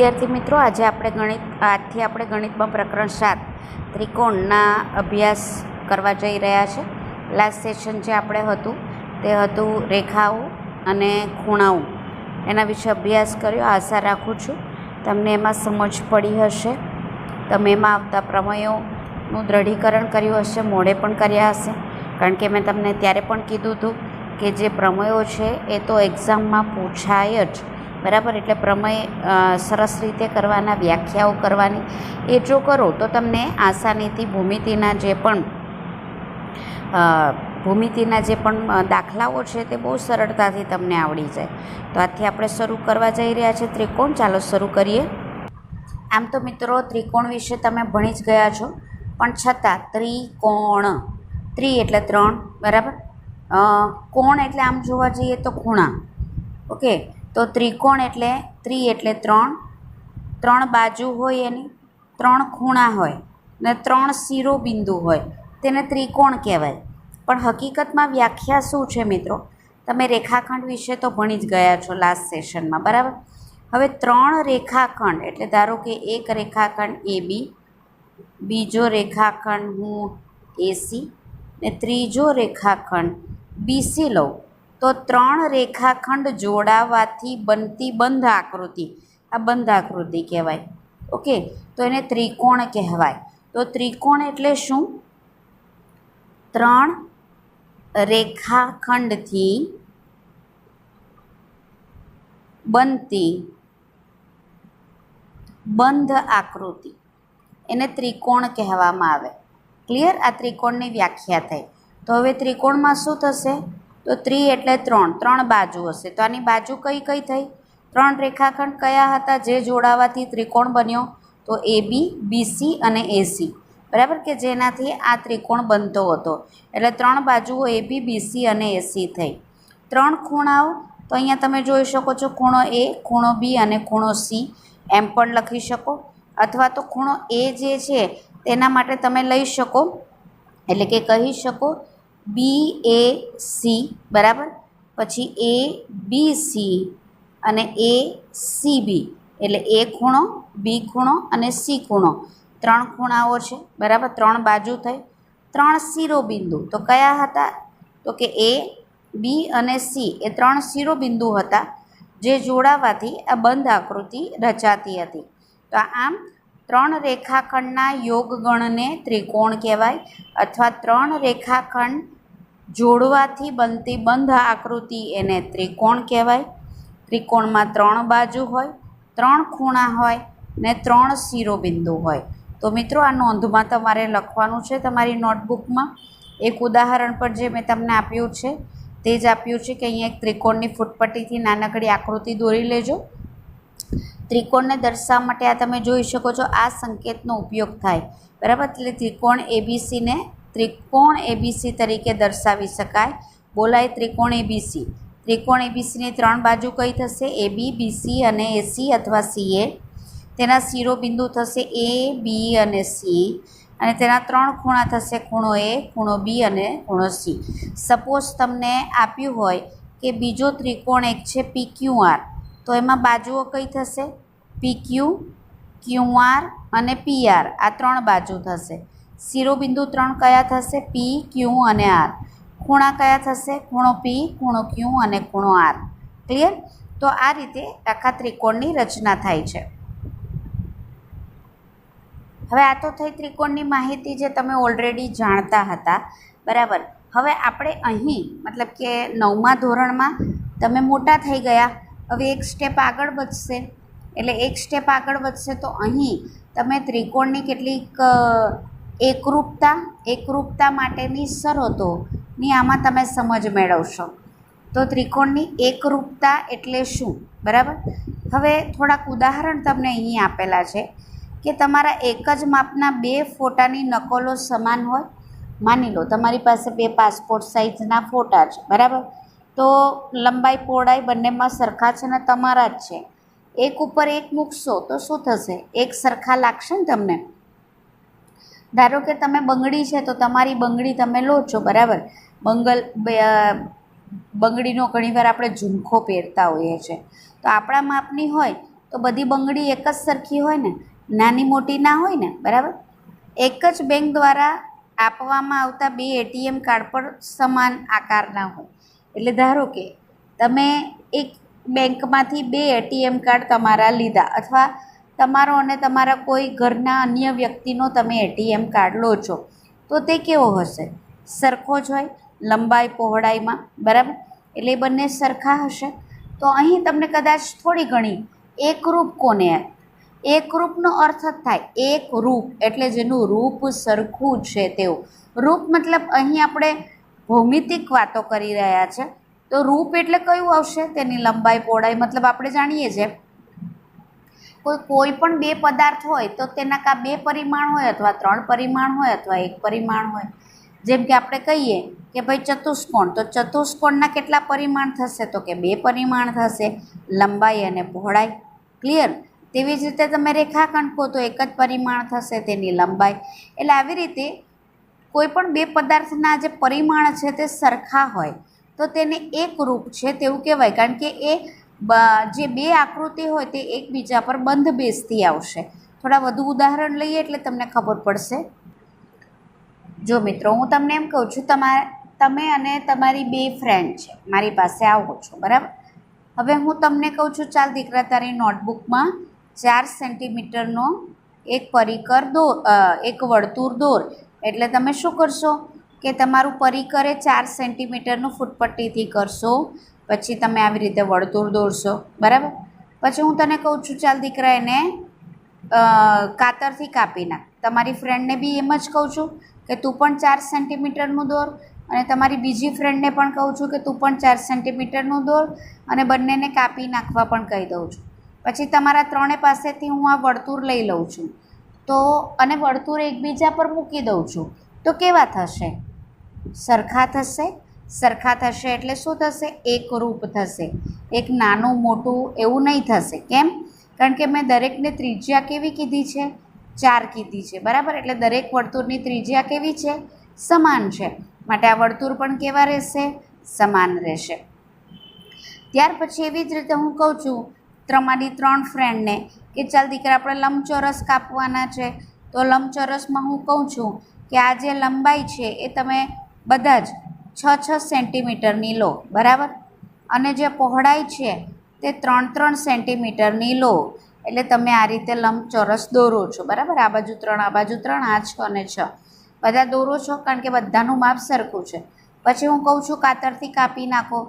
વિદ્યાર્થી મિત્રો, આજથી આપણે ગણિતમાં પ્રકરણ 7 ત્રિકોણના અભ્યાસ કરવા જઈ રહ્યા છે. લાસ્ટ સેશન જે આપણે હતું તે હતું રેખાઓ અને ખૂણાઓ, એના વિશે અભ્યાસ કર્યો. આશા રાખું છું તમને એમાં સમજ પડી હશે. તમે એમાં આવતા પ્રમેયોનું દ્રઢીકરણ કર્યું હશે, મોડે પણ કર્યા હશે, કારણ કે મેં તમને ત્યારે પણ કીધું હતું કે જે પ્રમેયો છે એ તો એક્ઝામમાં પૂછાય જ, બરાબર. એટલે પ્રમેય સરસ રીતે કરવાના, વ્યાખ્યાઓ કરવાની. એ જો કરો તો તમને આસાનીથી ભૂમિતિના જે પણ દાખલાઓ છે તે બહુ સરળતાથી તમને આવડી જાય. તો આજથી આપણે શરૂ કરવા જઈ રહ્યા છીએ ત્રિકોણ. ચાલો શરૂ કરીએ. આમ તો મિત્રો ત્રિકોણ વિશે તમે ભણી જ ગયા છો, પણ છતાં ત્રિકોણ, એટલે 3, બરાબર. કોણ એટલે આમ જોવા જઈએ તો ખૂણા, ઓકે. તો ત્રિકોણ એટલે એટલે 3 બાજુ હોય, એની 3 ખૂણા હોય ને 3 શિરોબિંદુ હોય, તેને ત્રિકોણ કહેવાય. પણ હકીકતમાં વ્યાખ્યા શું છે મિત્રો? તમે રેખાખંડ વિશે તો ભણી જ ગયા છો લાસ્ટ સેશનમાં, બરાબર. હવે 3 રેખાખંડ એટલે ધારો કે એક રેખાખંડ AB, બીજો રેખાખંડ હું AC ને ત્રીજો રેખાખંડ BC લઉં, તો 3 રેખાખંડ જોડાવાથી બનતી બંધ આકૃતિ, આ બંધ આકૃતિ કહેવાય, ઓકે. તો એને ત્રિકોણ કહેવાય. તો ત્રિકોણ એટલે શું? 3 રેખાખંડથી બનતી બંધ આકૃતિ, એને ત્રિકોણ કહેવામાં આવે. ક્લિયર? આ ત્રિકોણની વ્યાખ્યા થઈ. તો હવે ત્રિકોણમાં શું થશે? તો 3 એટલે 3 બાજુ હશે. તો આની બાજુ કઈ કઈ થઈ? 3 રેખાખંડ કયા હતા જે જોડાવાથી ત્રિકોણ બન્યો? તો AB, BC અને AC, બરાબર, કે જેનાથી આ ત્રિકોણ બનતો હતો. એટલે 3 બાજુઓ AB, BC અને AC થઈ. 3 ખૂણાઓ, તો અહીંયા તમે જોઈ શકો છો, ખૂણો A, ખૂણો B અને ખૂણો C એમ પણ લખી શકો. અથવા તો ખૂણો A જે છે તેના માટે તમે લઈ શકો, એટલે કે કહી શકો BAC, બરાબર. પછી ABC અને ACB, એટલે A ખૂણો, B ખૂણો અને C ખૂણો, 3 ખૂણાઓ છે, બરાબર. 3 બાજુ થઈ. 3 શિરોબિંદુ તો કયા હતા? તો કે A, B અને C એ 3 શિરોબિંદુ હતા જે જોડાવાથી આ બંધ આકૃતિ રચાતી હતી. તો આમ 3 રેખાખંડના યોગગણને ત્રિકોણ કહેવાય, અથવા 3 રેખાખંડ જોડવાથી બનતી બંધ આકૃતિ એને ત્રિકોણ કહેવાય. ત્રિકોણમાં 3 બાજુ હોય, 3 ખૂણા હોય ને 3 શિરોબિંદુ હોય. તો મિત્રો આ નોંધમાં તમારે લખવાનું છે તમારી નોટબુકમાં. એક ઉદાહરણ પર જે મેં તમને આપ્યું છે તે જ આપ્યું છે કે અહીંયા એક ત્રિકોણની ફૂટપટ્ટીથી નાનકડી આકૃતિ દોરી લેજો. ત્રિકોણને દર્શાવવા માટે આ તમે જોઈ શકો છો, આ સંકેતનો ઉપયોગ થાય, બરાબર. એટલે ત્રિકોણ ABC તરીકે દર્શાવી શકાય, બોલાય ત્રિકોણ ABC. ત્રિકોણ ABCની 3 બાજુ કઈ થશે? AB, BC અને AC અથવા CA. તેના શિરોબિંદુ થશે A, B અને C, અને તેના 3 ખૂણા થશે, ખૂણો A, ખૂણો B અને ખૂણો C. સપોઝ તમને આપ્યું હોય કે બીજો ત્રિકોણ એક છે PQR, તો એમાં બાજુઓ કઈ થશે? PQ, QR અને PR, આ 3 બાજુ થશે. શિરોબિંદુ 3 કયા થશે? P, Q અને R. ખૂણા કયા થશે? ખૂણો P, ખૂણો Q અને ખૂણો R. ક્લિયર? તો આ રીતે આખા ત્રિકોણની રચના થાય છે. હવે આ તો થઈ ત્રિકોણની માહિતી જે તમે ઓલરેડી જાણતા હતા, બરાબર. હવે આપણે અહીં મતલબ કે 9મા ધોરણમાં તમે મોટા થઈ ગયા, હવે એક સ્ટેપ આગળ વધશે. એટલે એક સ્ટેપ આગળ વધશે તો અહીં તમે ત્રિકોણની કેટલીક એકરૂપતા માટેની શરતોની આમાં તમે સમજ મેળવશો. તો ત્રિકોણની એકરૂપતા એટલે શું, બરાબર. હવે થોડાક ઉદાહરણ તમને અહીં આપેલા છે કે તમારા એક જ માપના 2 ફોટાની નકલો સમાન હોય. માની લો તમારી પાસે 2 પાસપોર્ટ સાઇઝના ફોટા છે, બરાબર. તો લંબાઈ પહોળાઈ બંનેમાં સરખા છે ને તમારા જ છે. એક ઉપર એક મૂકશો તો શું થશે? એક સરખા લાગશે ને તમને. ધારો કે તમે બંગડી છે તો તમારી બંગડી તમે લો છો, બરાબર. બંગડીનો ઘણીવાર આપણે ઝુમખો પહેરતા હોઈએ છીએ, તો આપણા માપની હોય તો બધી બંગડી એક જ સરખી હોય ને, નાની મોટી ના હોય ને, બરાબર. એક જ બેંક દ્વારા આપવામાં આવતા 2 એટીએમ કાર્ડ પર સમાન આકારના હોય. એટલે ધારો કે તમે એક બેંકમાંથી 2 એટીએમ કાર્ડ તમારા લીધા, અથવા તમારો અને તમારા કોઈ ઘરના અન્ય વ્યક્તિનો તમે એટીએમ કાર્ડ લો છો, તો તે કેવો હશે? સરખો જ હોય લંબાઈ પહોળાઈમાં, બરાબર. એટલે એ બંને સરખા હશે. તો અહીં તમને કદાચ થોડી ઘણી એકરૂપ કોને, એકરૂપનો અર્થ જ થાય એક રૂપ, એટલે જેનું રૂપ સરખું છે તેવું. રૂપ મતલબ અહીં આપણે ભૌમિતિક વાતો કરી રહ્યા છે, તો રૂપ એટલે કયું આવશે? તેની લંબાઈ પહોળાઈ. મતલબ આપણે જાણીએ છીએ કોઈ પણ 2 પદાર્થ હોય તો તેના કાં 2 પરિમાણ હોય, અથવા 3 પરિમાણ હોય, અથવા 1 પરિમાણ હોય. જેમ કે આપણે કહીએ કે ભાઈ ચતુષ્કોણ, તો ચતુષ્કોણના કેટલા પરિમાણ થશે? તો કે 2 પરિમાણ થશે, લંબાઈ અને પહોળાઈ. ક્લિયર? તેવી જ રીતે તમે રેખાખંડ કહો તો 1 જ પરિમાણ થશે, તેની લંબાઈ. એટલે આવી રીતે કોઈ પણ 2 પદાર્થના જે પરિમાણ છે તે સરખા હોય તો તેને એક રૂપ છે તેવું કહેવાય, કારણ કે એ જે 2 આકૃતિ હોય તે એકબીજા પર બંધ બેસતી આવશે. થોડા વધુ ઉદાહરણ લઈએ એટલે તમને ખબર પડશે. જો મિત્રો, હું તમને એમ કહું છું, તમે અને તમારી 2 ફ્રેન્ડ છે, મારી પાસે આવો છો, બરાબર. હવે હું તમને કહું છું, ચાલ દીકરા તારી નોટબુકમાં 4 સેન્ટીમીટરનો એક પરિકર દોર, એક વર્તુળ દોર. એટલે તમે શું કરશો કે તમારું પરિકર એ 4 સેન્ટીમીટરનું ફૂટપટ્ટીથી કરશો, પછી તમે આવી રીતે વર્તુળ દોરશો, બરાબર. પછી હું તને કહું છું, ચાલ દીકરા એને કાતરથી કાપી નાખ. તમારી ફ્રેન્ડને બી એમ જ કહું છું કે તું પણ 4 સેન્ટીમીટરનું દોર, અને તમારી બીજી ફ્રેન્ડને પણ કહું છું કે તું પણ 4 સેન્ટીમીટરનું દોર, અને બંનેને કાપી નાખવા પણ કહી દઉં છું. પછી તમારા 3 પાસેથી હું આ વર્તુળ લઈ લઉં છું, તો અને વર્તુળ એકબીજા પર મૂકી દઉં છું, તો કેવા થશે? સરખા થશે. સરખા થશે એટલે શું થશે? એકરૂપ થશે. એક નાનું મોટું એવું નહીં થશે. કેમ? કારણ કે મેં દરેકને ત્રિજ્યા કેવી કીધી છે? 4 કીધી છે, બરાબર. એટલે દરેક વર્તુળની ત્રિજ્યા કેવી છે? સમાન છે. માટે આ વર્તુળ પણ કેવા રહેશે? સમાન રહેશે. ત્યાર પછી એવી જ રીતે હું કહું છું તમારી 3 ફ્રેન્ડને કે ચાલ દીકરા આપણે લંબચોરસ કાપવાના છે, તો લંબચોરસમાં હું કહું છું કે આ જે લંબાઈ છે એ તમે બધા જ 6 સેન્ટીમીટરની લો, બરાબર. અને જે પહોળાઈ છે તે 3 સેન્ટીમીટરની લો. એટલે તમે આ રીતે લંબચોરસ દોરો છો, બરાબર. આ બાજુ 3, આ બાજુ 3, આ 6 અને 6 બધા દોરો છો, કારણ કે બધાનું માપ સરખું છે. પછી હું કહું છું કાતરથી કાપી નાખો,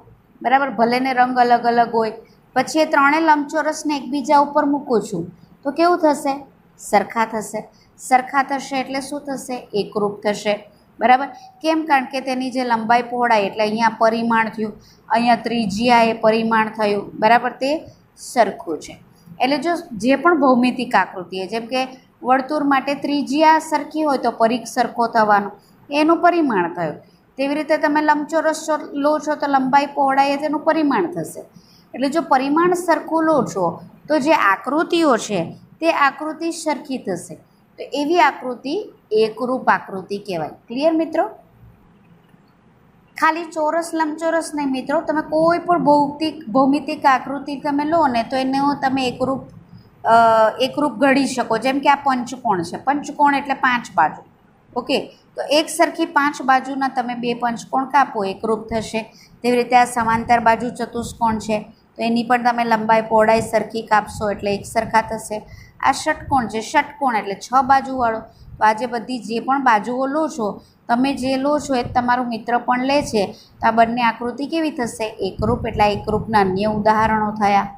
બરાબર. ભલે ને રંગ અલગ અલગ હોય. પછી એ 3 લંબચોરસને એકબીજા ઉપર મૂકું છું, તો કેવું થશે? સરખા થશે. સરખા થશે એટલે શું થશે? એકરૂપ થશે, બરાબર. કેમ? કારણ કે તેની જે લંબાઈ પહોળાઈ, એટલે અહીંયા પરિમાણ થયું, અહીંયા ત્રિજ્યા એ પરિમાણ થયું, બરાબર. તે સરખું છે. એટલે જો જે પણ ભૌમિતિક આકૃતિ, જેમ કે વર્તુળ માટે ત્રિજ્યા સરખી હોય તો પરિઘ સરખો થવાનો, એનું પરિમાણ થયું. તેવી રીતે તમે લંબચોરસ લો છો તો લંબાઈ પહોળાઈ તેનું પરિમાણ થશે. એટલે જો પરિમાણ સરખું લો છો તો જે આકૃતિઓ છે તે આકૃતિ સરખી થશે. તો એવી આકૃતિ એકરૂપ આકૃતિ કહેવાય. ક્લિયર મિત્રો? ખાલી ચોરસ લંબચોરસ નહીં મિત્રો, તમે કોઈ પણ ભૌમિતિક આકૃતિ તમે લો ને તો એને તમે એકરૂપ ઘડી શકો. જેમ કે આ પંચકોણ છે. પંચકોણ એટલે 5 બાજુ. ઓકે, તો એક સરખી 5 બાજુના તમે 2 પંચકોણ કાપો, એકરૂપ થશે. તેવી રીતે આ સમાંતર બાજુ ચતુષ્કોણ છે, તો એની પણ તમે લંબાઈ પહોળાઈ સરખી કાપશો એટલે એક સરખા થશે. આ ષટકોણ છે. ષટકોણ એટલે 6 બાજુવાળો. તો આજે બધી જે પણ બાજુઓ લો છો, તમે જે લો છો એ તમારું મિત્ર પણ લે છે, તો આ બંને આકૃતિ કેવી થશે? એકરૂપ. એટલે એકરૂપના અન્ય ઉદાહરણો થયા.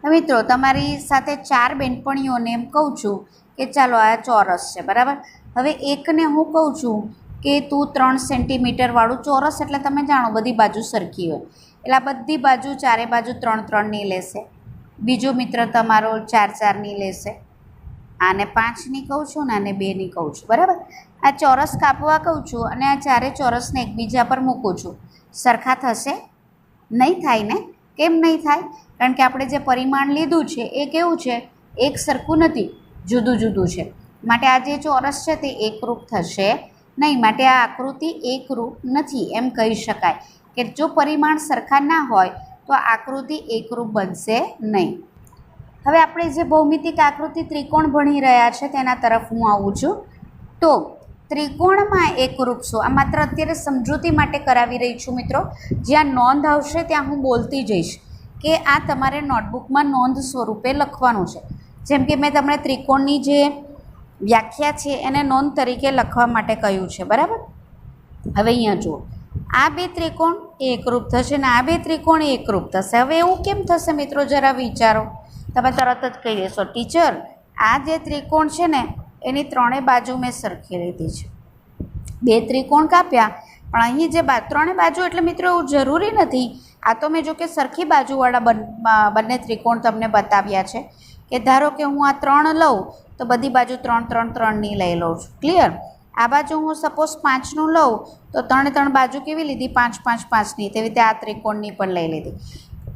મિત્રો, તમારી સાથે 4 બેનપણીઓને એમ કહું છું કે ચાલો આ ચોરસ છે, બરાબર. હવે એકને હું કહું છું કે તું 3 સેન્ટીમીટરવાળું ચોરસ, એટલે તમે જાણો બધી બાજુ સરખી હોય, એટલે આ બધી બાજુ 4 બાજુ 3-3ની લેશે. બીજો મિત્ર તમારો 4-4ની લેશે. આને 5ની કહું છું ને આને 2ની કહું છું, બરાબર. આ ચોરસ કાપવા કહું છું અને આ 4 ચોરસને એકબીજા પર મૂકું છું. સરખા થશે? નહીં થાય ને. કેમ નહીં થાય? કારણ કે આપણે જે પરિમાણ લીધું છે એ કેવું છે? એક સરખું નથી, જુદું જુદું છે. માટે આ જે ચોરસ છે તે એકરૂપ થશે નહીં. માટે આ આકૃતિ એકરૂપ નથી એમ કહી શકાય કે જો પરિમાણ સરખા ના હોય તો આકૃતિ એકરૂપ બનશે નહીં. હવે આપણે જે ભૌમિતિક આકૃતિ ત્રિકોણ ભણી રહ્યા છે તેના તરફ હું આવું છું. તો ત્રિકોણમાં એકરૂપ શું, આ માત્ર અત્યારે સમજૂતી માટે કરાવી રહી છું મિત્રો. જ્યાં નોંધ આવશે ત્યાં હું બોલતી જઈશ કે આ તમારે નોટબુકમાં નોંધ સ્વરૂપે લખવાનું છે. જેમ કે મેં તમને ત્રિકોણની જે વ્યાખ્યા છે એને નોંધ તરીકે લખવા માટે કહ્યું છે, બરાબર. હવે અહીંયા જુઓ, આ બે ત્રિકોણ એકરૂપ થશે ને આ બે ત્રિકોણ એકરૂપ થશે. હવે એવું કેમ થશે મિત્રો, જરા વિચારો. તમે તરત જ કહી દેશો, ટીચર આ જે ત્રિકોણ છે ને એની ત્રણેય બાજુ મેં સરખી લીધી છે. બે ત્રિકોણ કાપ્યા, પણ અહીં જે ત્રણેય બાજુ એટલે મિત્રો એવું જરૂરી નથી. આ તો મેં જો કે સરખી બાજુવાળા બંને ત્રિકોણ તમને બતાવ્યા છે કે ધારો કે હું આ 3 લઉં તો બધી બાજુ 3 3 3ની લઈ લઉં છું. ક્લિયર? આ બાજુ હું સપોઝ 5નું લઉં તો 3 3 બાજુ કેવી લીધી, 5 5 5ની. તેવી રીતે આ ત્રિકોણની પણ લઈ લીધી.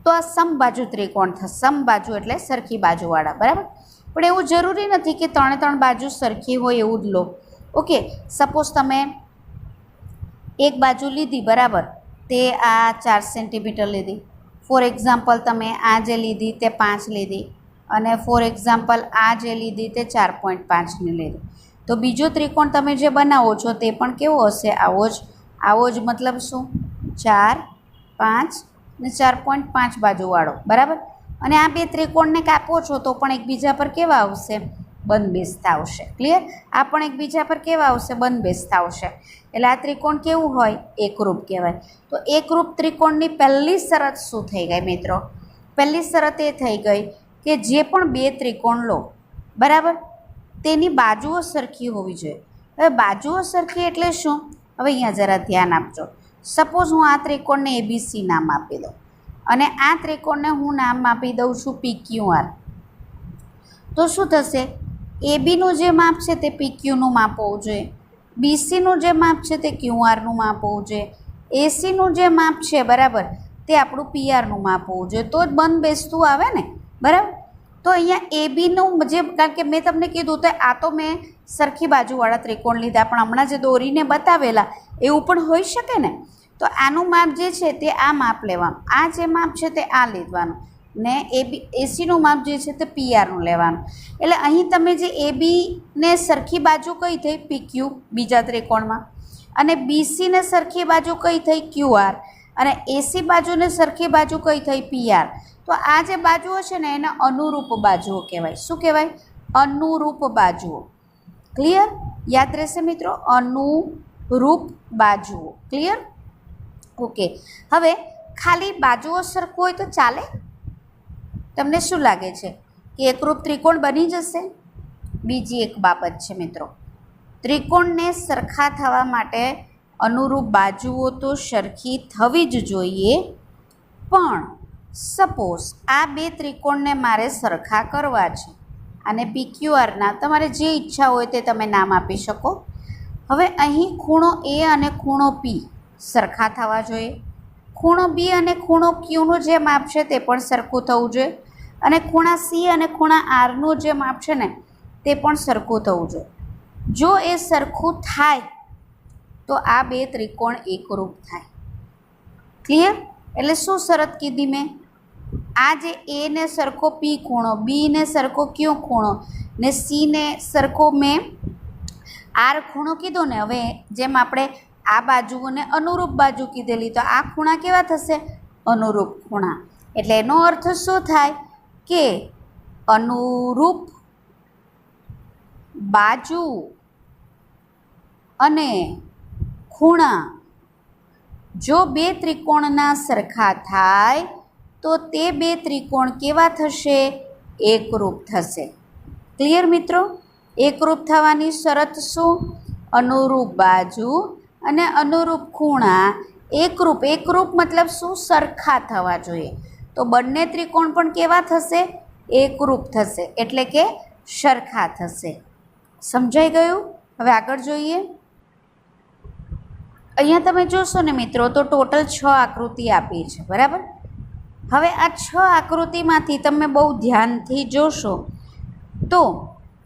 તો આ સમબાજુ ત્રિકોણ થશે. સમબાજુ એટલે સરખી બાજુવાળા, બરાબર. પણ એવું જરૂરી નથી કે 3 3 બાજુ સરખી હોય એવું જ લો. ઓકે, સપોઝ તમે એક બાજુ લીધી, બરાબર, તે આ 4 સેન્ટીમીટર લીધી. ફોર એક્ઝામ્પલ તમે આ જે લીધી તે 5 લીધી અને ફોર એક્ઝામ્પલ આ જે લીધી તે 4.5ની લીધી. તો બીજો ત્રિકોણ તમે જે બનાવો છો તે પણ કેવો હશે, આવો જ મતલબ શું, 4 5 ને 4.5 બાજુવાળો, બરાબર. અને આ બે ત્રિકોણને કાપો છો તો પણ એકબીજા પર કેવા આવશે, બંધબેસતા આવશે. ક્લિયર? આ પણ એકબીજા પર કેવા આવશે, બંધબેસતા આવશે. એટલે આ ત્રિકોણ કેવું હોય, એકરૂપ કહેવાય. તો એકરૂપ ત્રિકોણની પહેલી શરત શું થઈ ગઈ મિત્રો? પહેલી શરત એ થઈ ગઈ કે જે પણ બે ત્રિકોણ લો, બરાબર, તેની બાજુઓ સરખી હોવી જોઈએ. હવે બાજુઓ સરખી એટલે શું? હવે અહીંયા જરા ધ્યાન આપજો. સપોઝ હું આ ત્રિકોણને ABC નામ આપી દઉં અને આ ત્રિકોણને હું નામ આપી દઉં છું PQR. તો શું થશે, ABનું જે માપ છે તે PQનું માપ હોવું જોઈએ, BCનું જે માપ છે તે QR માપ હોવું જોઈએ, ACનું જે માપ છે, બરાબર, તે આપણું PRનું માપ હોવું જોઈએ. તો જ બંધ બેસતું આવે ને, બરાબર. તો અહીંયા ABનું જે, કારણ કે મેં તમને કીધું તો આ તો મેં સરખી બાજુવાળા ત્રિકોણ લીધા, પણ હમણાં જે દોરીને બતાવેલા એવું પણ હોઈ શકે ને. તો આનું માપ જે છે તે આ માપ લેવાનું, આ જે માપ છે તે આ લેવાનું ને ACનું માપ જે છે તે PRનું લેવાનું. એટલે અહીં તમે જે ABને સરખી બાજુ કઈ થઈ, PQ બીજા ત્રિકોણમાં, અને BCને સરખી બાજુ કઈ થઈ, QR, અને AC બાજુને સરખી બાજુ કઈ થઈ, PR. તો આ જે બાજુઓ છે ને એને અનુરૂપ બાજુઓ કહેવાય. શું કહેવાય? અનુરૂપ બાજુઓ. ક્લિયર? યાદ રહેશે મિત્રો, અનુરૂપ બાજુઓ. ક્લિયર? ઓકે. હવે ખાલી બાજુઓ સરખું હોય તો ચાલે? તમને શું લાગે છે કે એકરૂપ ત્રિકોણ બની જશે? બીજી એક બાબત છે મિત્રો, ત્રિકોણને સરખા થવા માટે અનુરૂપ બાજુઓ તો સરખી થવી જ જોઈએ. પણ સપોઝ આ બે ત્રિકોણને મારે સરખા કરવા છે અને PQRના તમારે જે ઈચ્છા હોય તે તમે નામ આપી શકો. હવે અહીં ખૂણો A અને ખૂણો P સરખા થવા જોઈએ. ખૂણો B અને ખૂણો Qનું જે માપ છે તે પણ સરખું થવું જોઈએ. અને ખૂણા C અને ખૂણા Rનું જે માપ છે ને તે પણ સરખું થવું જોઈએ. જો એ સરખું થાય તો આ બે ત્રિકોણ એકરૂપ થાય. ક્લિયર? એટલે શું શરત કીધી મેં? આ જે A ને સરખો P ખૂણો, B ને સરખો Q ખૂણો ને C ને સરખો મેં R ખૂણો કીધો ને. હવે જેમ આપણે આ બાજુઓને અનુરૂપ બાજુ કીધેલી, તો આ ખૂણા કેવા થશે? અનુરૂપ ખૂણા. એટલે એનો અર્થ શું થાય કે અનુરૂપ બાજુ અને ખૂણા જો બે ત્રિકોણના સરખા થાય તો તે બે ત્રિકોણ કેવા થશે? એકરૂપ થશે. ક્લિયર મિત્રો? એકરૂપ થવાની શરત શું? અનુરૂપ બાજુ અને અનુરૂપ ખૂણા એકરૂપ. એકરૂપ મતલબ શું? સરખા થવા જોઈએ. તો બંને ત્રિકોણ પણ કેવા થશે? એકરૂપ થશે, એટલે કે સરખા થશે. સમજાઈ ગયું? હવે આગળ જોઈએ. અહીંયા તમે જોશો ને મિત્રો તો ટોટલ 6 આકૃતિ આપી છે, બરાબર. હવે આ 6 આકૃતિમાંથી તમે બહુ ધ્યાનથી જોશો તો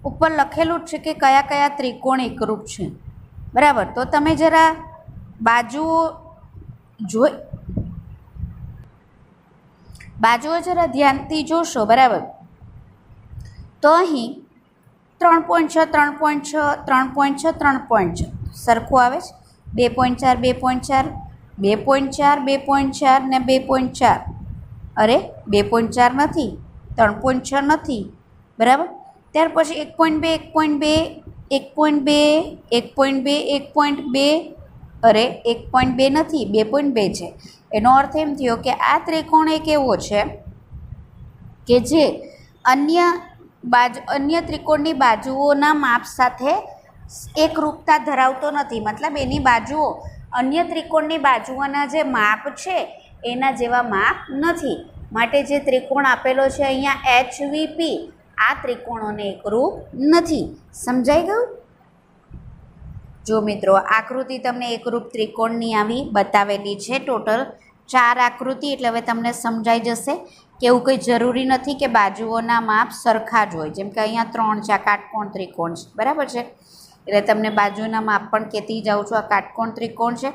ઉપર લખેલું જ છે કે કયા કયા ત્રિકોણ એકરૂપ છે, બરાબર. તો તમે જરા બાજુઓ જરા ધ્યાનથી જોશો, બરાબર. તો અહીં 3.6 3.6 3.6 3.6 સરખું આવે છે 2.4 2.4 2.4 2.4 ને 2.4 અરે 2.4 નથી 3.6 નથી બરાબર. ત્યાર પછી 1.2 1.2 1.2 1.2 અરે 1.2 નથી 2.2 છે. એનો અર્થ એમ થયો કે આ ત્રિકોણ એક એવો છે કે જે અન્ય ત્રિકોણની બાજુઓના માપ સાથે એકરૂપતા ધરાવતો નથી. મતલબ એની બાજુઓ અન્ય ત્રિકોણની બાજુઓના જે માપ છે એના જેવા માપ નથી. માટે જે ત્રિકોણ આપેલો છે અહીંયા HVP આ ત્રિકોણોને એકરૂપ નથી. સમજાઈ ગયું? જો મિત્રો આકૃતિ તમને એકરૂપ ત્રિકોણની આવી બતાવેલી છે. ટોટલ 4 આકૃતિ, એટલે હવે તમને સમજાઈ જશે કે એવું કંઈ જરૂરી નથી કે બાજુઓના માપ સરખા જ હોય. જેમ કે અહીંયા 3 છે, આ કાટકોણ ત્રિકોણ છે બરાબર છે, એટલે તમને બાજુના માપ પણ કહેતી જાઉં છું. આ કાટકોણ ત્રિકોણ છે,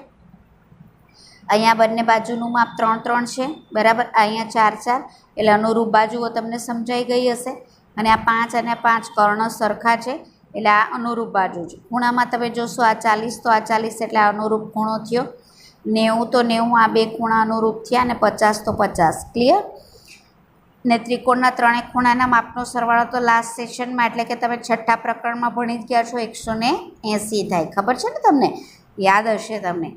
અહીંયા બંને બાજુનું માપ 3 3 છે બરાબર, અહીંયા 4 4, એટલે અનુરૂપ બાજુઓ તમને સમજાઈ ગઈ હશે. અને આ 5 અને 5 કર્ણ સરખા છે એટલે આ અનુરૂપ બાજુ છે. ખૂણામાં તમે જોશો આ 40 તો આ 40 એટલે આ અનુરૂપ ખૂણો થયો, 90 તો 90 આ બે ખૂણા અનુરૂપ થયા, અને 50 તો 50. ક્લિયર? ને ત્રિકોણના ત્રણેય ખૂણાના માપનો સરવાળો તો લાસ્ટ સેશનમાં એટલે કે તમે 6થા પ્રકરણમાં ભણી જ ગયા છો 180 થાય. ખબર છે ને તમને? યાદ હશે તમને.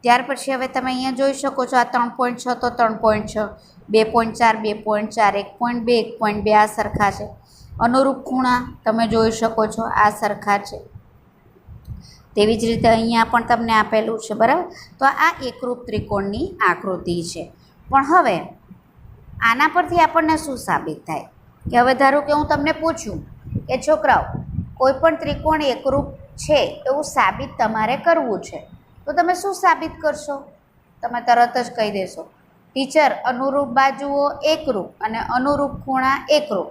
ત્યાર પછી હવે તમે અહીંયા જોઈ શકો છો આ 3.6 તો 3.6, 2.4 2.4, 1.2 1.2 આ સરખા છે. અનુરૂપ ખૂણા તમે જોઈ શકો છો આ સરખા છે. તેવી જ રીતે અહીંયા પણ તમને આપેલું છે બરાબર. તો આ એકરૂપ ત્રિકોણની આકૃતિ છે. પણ હવે આના પરથી આપણને શું સાબિત થાય કે હવે ધારો કે હું તમને પૂછું કે છોકરાઓ કોઈ પણ ત્રિકોણ એકરૂપ છે એવું સાબિત તમારે કરવું છે, તો તમે શું સાબિત કરશો? તમે તરત જ કહી દેશો ટીચર અનુરૂપ બાજુઓ એકરૂપ અને અનુરૂપ ખૂણા એકરૂપ.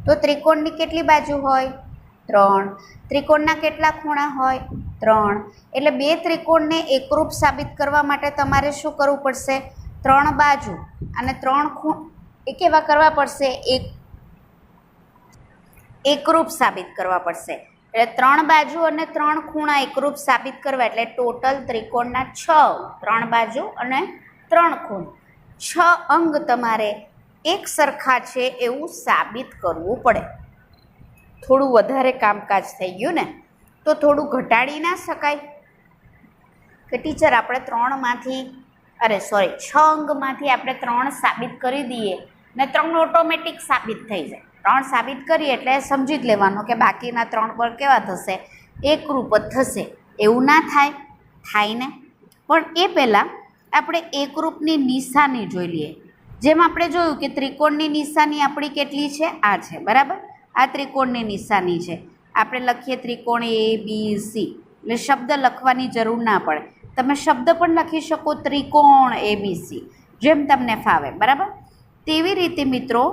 તો ત્રિકોણની કેટલી બાજુ હોય? 3. ત્રિકોણના કેટલા ખૂણા હોય? 3. એટલે બે ત્રિકોણને એકરૂપ સાબિત કરવા માટે તમારે શું કરવું પડશે? 3 બાજુ અને 3 ખૂણ એ કેવા કરવા પડશે? એકરૂપ સાબિત કરવા પડશે. એટલે 3 બાજુ અને 3 ખૂણા એકરૂપ સાબિત કરવા એટલે ટોટલ ત્રિકોણના 6, 3 બાજુ અને 3 ખૂણ, 6 અંગ તમારે એક સરખા છે એવું સાબિત કરવું પડે. થોડું વધારે કામકાજ થઈ ગયું ને? તો થોડું ઘટાડી ના શકાય કે ટીચર આપણે 6 અંગમાંથી આપણે 3 સાબિત કરી દઈએ ને 3 ઓટોમેટિક સાબિત થઈ જાય. 3 સાબિત કરીએ એટલે સમજી જ લેવાનું કે બાકીના 3 પર કેવા થશે? એકરૂપ જ થશે. એવું ના થાય? થાય ને. પણ એ પહેલાં આપણે એકરૂપની નિશાની જોઈ લઈએ. જેમ આપણે જોયું કે ત્રિકોણની નિશાની આપણી કેટલી છે? આ છે બરાબર. આ ત્રિકોણની નિશાની છે. આપણે લખીએ ત્રિકોણ ABC, એટલે શબ્દ લખવાની જરૂર ના પડે. તમે શબ્દ પણ લખી શકો ત્રિકોણ ABC, જેમ તમને ફાવે બરાબર. તેવી રીતે મિત્રો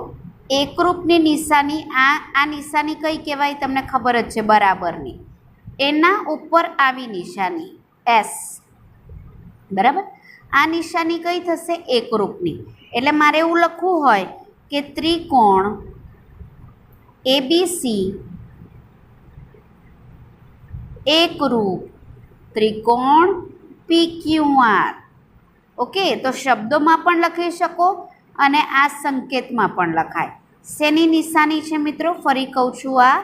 એકરૂપની નિશાની આ નિશાની કઈ કહેવાય? તમને ખબર જ છે, બરાબરની. એના ઉપર આવી નિશાની S બરાબર. આ નિશાની કઈ થશે? એકરૂપની. એટલે મારે એવું લખવું હોય કે ત્રિકોણ ABC એકરૂપ ત્રિકોણ PQR. ઓકે, તો શબ્દોમાં પણ લખી શકો અને આ સંકેતમાં પણ લખાય. શેની નિશાની છે મિત્રો? ફરી કહું છું, આ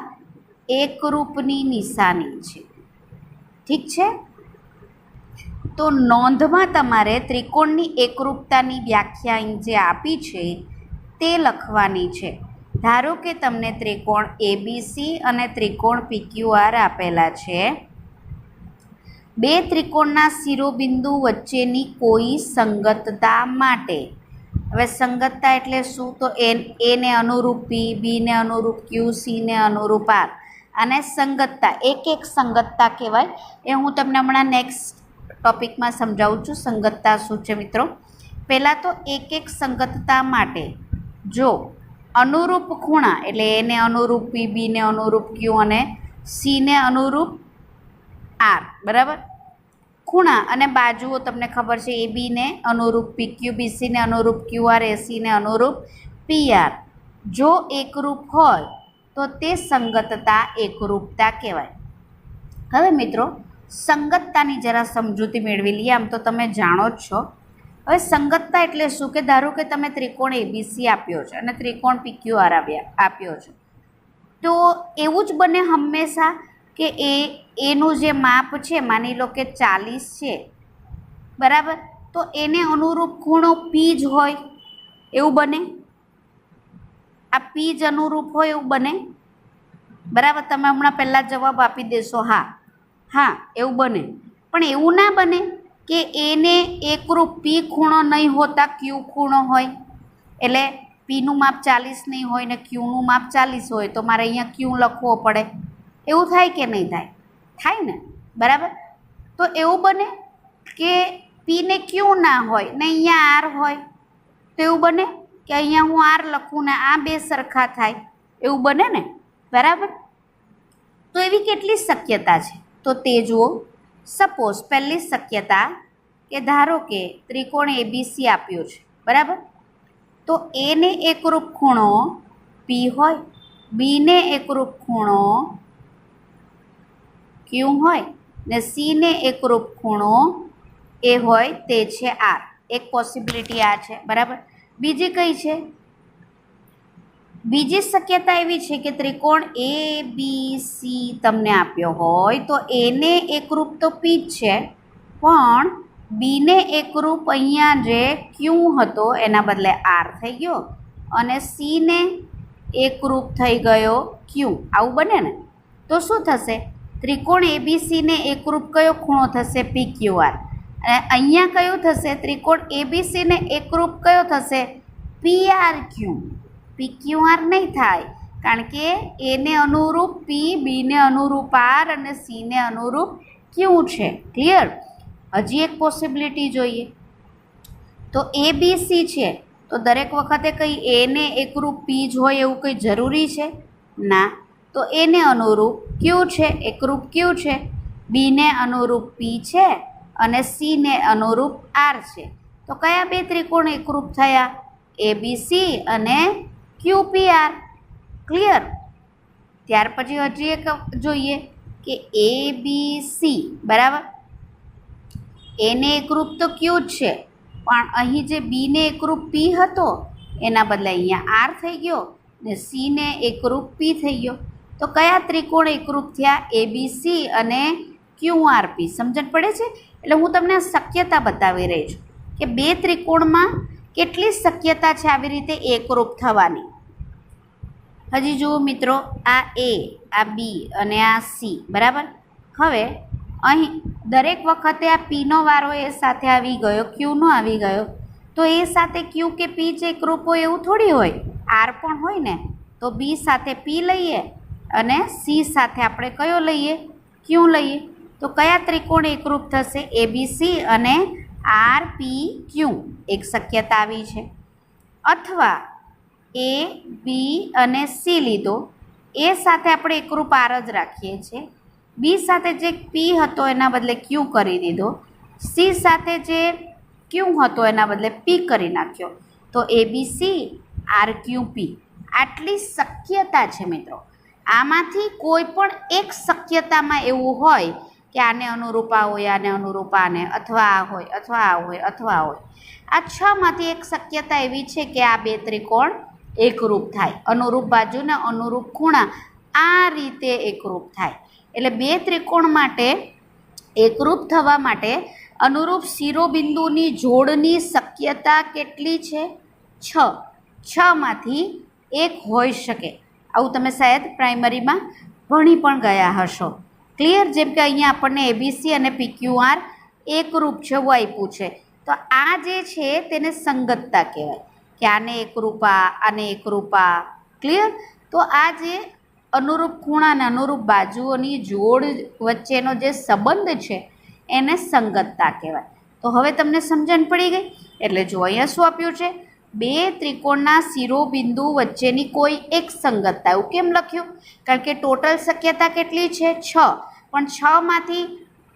એકરૂપની નિશાની છે. ઠીક છે? તો નોંધમાં તમારે ત્રિકોણની એકરૂપતાની વ્યાખ્યા અહીં જે આપી છે તે લખવાની છે. ધારો કે તમને ત્રિકોણ ABC અને ત્રિકોણ PQR આપેલા છે. બે ત્રિકોણના શિરોબિંદુ વચ્ચેની કોઈ સંગતતા માટે. હવે સંગતતા એટલે શું? તો A ને અનુરૂપ P, B ને અનુરૂપ Q, C ને અનુરૂપ R. અને સંગતતા એક સંગતતા કહેવાય. એ હું તમને હમણાં નેક્સ્ટ ટોપિકમાં સમજાવું છું સંગતતા શું છે મિત્રો. પહેલાં તો એક સંગતતા માટે જો અનુરૂપ ખૂણા એટલે A ને અનુરૂપ P, B ને અનુરૂપ Q અને C ને અનુરૂપ R બરાબર. ખૂણા અને બાજુઓ તમને ખબર છે, AB ને અનુરૂપ PQ, BC ને અનુરૂપ QR, AC ને અનુરૂપ PR જો એકરૂપ હોય તો તે સંગતતા એકરૂપતા કહેવાય. હવે મિત્રો સંગતતાની જરા સમજૂતી મેળવી લઈએ. આમ તો તમે જાણો જ છો. હવે સંગતતા એટલે શું કે ધારો કે તમે ત્રિકોણ એબીસી આપ્યો છે અને ત્રિકોણ પીક્યુઆર આપ્યો છે, તો એવું જ બને હંમેશા કે એનું જે માપ છે માની લો કે 40 છે, બરાબર, તો એને અનુરૂપ ખૂણો પી જ હોય એવું બને? આ પી જ અનુરૂપ હોય એવું બને? બરાબર, તમે હમણાં પહેલાં જવાબ આપી દેશો હા એવું બને. પણ એવું ના બને કે એને એકરૂપ પી ખૂણો નહીં હોતા ક્યુ ખૂણો હોય. એટલે પીનું માપ 40 નહીં હોય ને ક્યુનું માપ 40 હોય તો મારે અહીંયા ક્યુ લખવો પડે. એવું થાય કે નહીં થાય? થાય ને, બરાબર. તો એવું બને કે પી ને ક્યુ ના હોય ને અહીંયા આર હોય, તો એવું બને કે અહીંયા હું આર લખું ને આ બે સરખા થાય, એવું બને ને, બરાબર. તો એવી કેટલી શક્યતા છે તો તે જુઓ. સપોઝ પહેલી શક્યતા કે ધારો કે ત્રિકોણ એબીસી આપ્યો છે, બરાબર, તો એને એકરૂપ ખૂણો પી હોય, બીને એકરૂપ ખૂણો ક્યુ હોય ને સીને એકરૂપ ખૂણો એ હોય, તે છે આર. એક પોસિબિલિટી આ છે, બરાબર. બીજી કઈ છે? બીજી શક્યતા એવી છે કે ત્રિકોણ એ બી સી તમને આપ્યો હોય તો એને એકરૂપ તો પી જ છે, પણ બીને એકરૂપ અહીંયા જે ક્યુ હતો એના બદલે આર થઈ ગયો અને સીને એકરૂપ થઈ ગયો ક્યુ. આવું બને ને? તો શું થશે? ત્રિકોણ એબીસીને એકરૂપ કયો ખૂણો થશે? પી ક્યુ આર. અને અહીંયા કયું થશે? ત્રિકોણ એબીસીને એકરૂપ કયો થશે? P R Q. પી ક્યુ આર નહીં થાય, કારણ કે એને અનુરૂપ પી, બીને અનુરૂપ આર અને સીને અનુરૂપ ક્યુ છે. ક્લિયર? હજી એક પોસિબિલિટી જોઈએ. તો એ બી સી છે તો દરેક વખતે કંઈ એને એકરૂપ પી જ હોય એવું કંઈ જરૂરી છે? ના. તો એને અનુરૂપ ક્યુ છે, એકરૂપ ક્યુ છે, બીને અનુરૂપ પી છે અને સીને અનુરૂપ આર છે. તો કયા બે ત્રિકોણ એકરૂપ થયા? એ બી સી અને QPR. ક્લિયર? ત્યાર પછી હજી એક જોઈએ કે એ બી સી, બરાબર, એને એકરૂપ તો ક્યુ જ છે, પણ અહીં જે બીને એકરૂપ પી હતો એના બદલે અહીંયા આર થઈ ગયો ને સીને એકરૂપ પી થઈ ગયો. તો કયા ત્રિકોણ એકરૂપ થયા? એ બી સી અને QRP. સમજણ પડે છે? એટલે હું તમને આ શક્યતા બતાવી રહી છું કે બે ત્રિકોણમાં કેટલી શક્યતા છે આવી રીતે એકરૂપ થવાની. હજી જુઓ મિત્રો, આ એ, આ બી અને આ સી, બરાબર. હવે અહીં દરેક વખતે આ પીનો વારો એ સાથે આવી ગયો, ક્યુનો આવી ગયો, તો એ સાથે ક્યુ કે પી જે એકરૂપ હોય એવું થોડી હોય. આર પણ હોય ને, તો બી સાથે પી લઈએ અને સી સાથે આપણે કયો લઈએ? ક્યુ લઈએ. તો કયા ત્રિકોણ એકરૂપ થશે? એ બી સી અને આર પી ક્યુ. એક શક્યતા આવી છે. અથવા એ બી અને સી લીધો, એ સાથે આપણે એકરૂપ આર જ રાખીએ છીએ, બી સાથે જે પી હતો એના બદલે ક્યુ કરી દીધો, સી સાથે જે ક્યુ હતો એના બદલે પી કરી નાખ્યો, તો એ બી સી આર ક્યુ પી. આટલી શક્યતા છે મિત્રો. આમાંથી કોઈ પણ એક શક્યતામાં એવું હોય કે આને અનુરૂપ આ હોય, આને અનુરૂપ આને, અથવા આ હોય, અથવા આ હોય, અથવા આ હોય. આ 6માંથી એક શક્યતા એવી છે કે આ બે ત્રિકોણ એકરૂપ થાય, અનુરૂપ બાજુ ને અનુરૂપ ખૂણા આ રીતે એકરૂપ થાય. એટલે બે ત્રિકોણ માટે એકરૂપ થવા માટે અનુરૂપ શિરોબિંદુની જોડની શક્યતા કેટલી છે? 6. 6માંથી એક હોઈ શકે. આવું તમે શાયદ પ્રાઇમરીમાં ભણી પણ ગયા હશો. ક્લિયર? જેમ કે અહીંયા આપણને એબીસી અને PQR એકરૂપ છે એવું આપ્યું છે, તો આ જે છે તેને સંગતતા કહેવાય કે આને એકરૂપા, આને એકરૂપા. ક્લિયર? તો આ જે અનુરૂપ ખૂણા અને અનુરૂપ બાજુઓની જોડ વચ્ચેનો જે સંબંધ છે એને સંગતતા કહેવાય. તો હવે તમને સમજણ પડી ગઈ? એટલે જો અહીંયા શું આપ્યું છે? બે ત્રિકોણના શિરોબિંદુ વચ્ચેની કોઈ એક સંગતતા. એવું કેમ લખ્યું? કારણ કે ટોટલ શક્યતા કેટલી છે? 6. પણ 6માંથી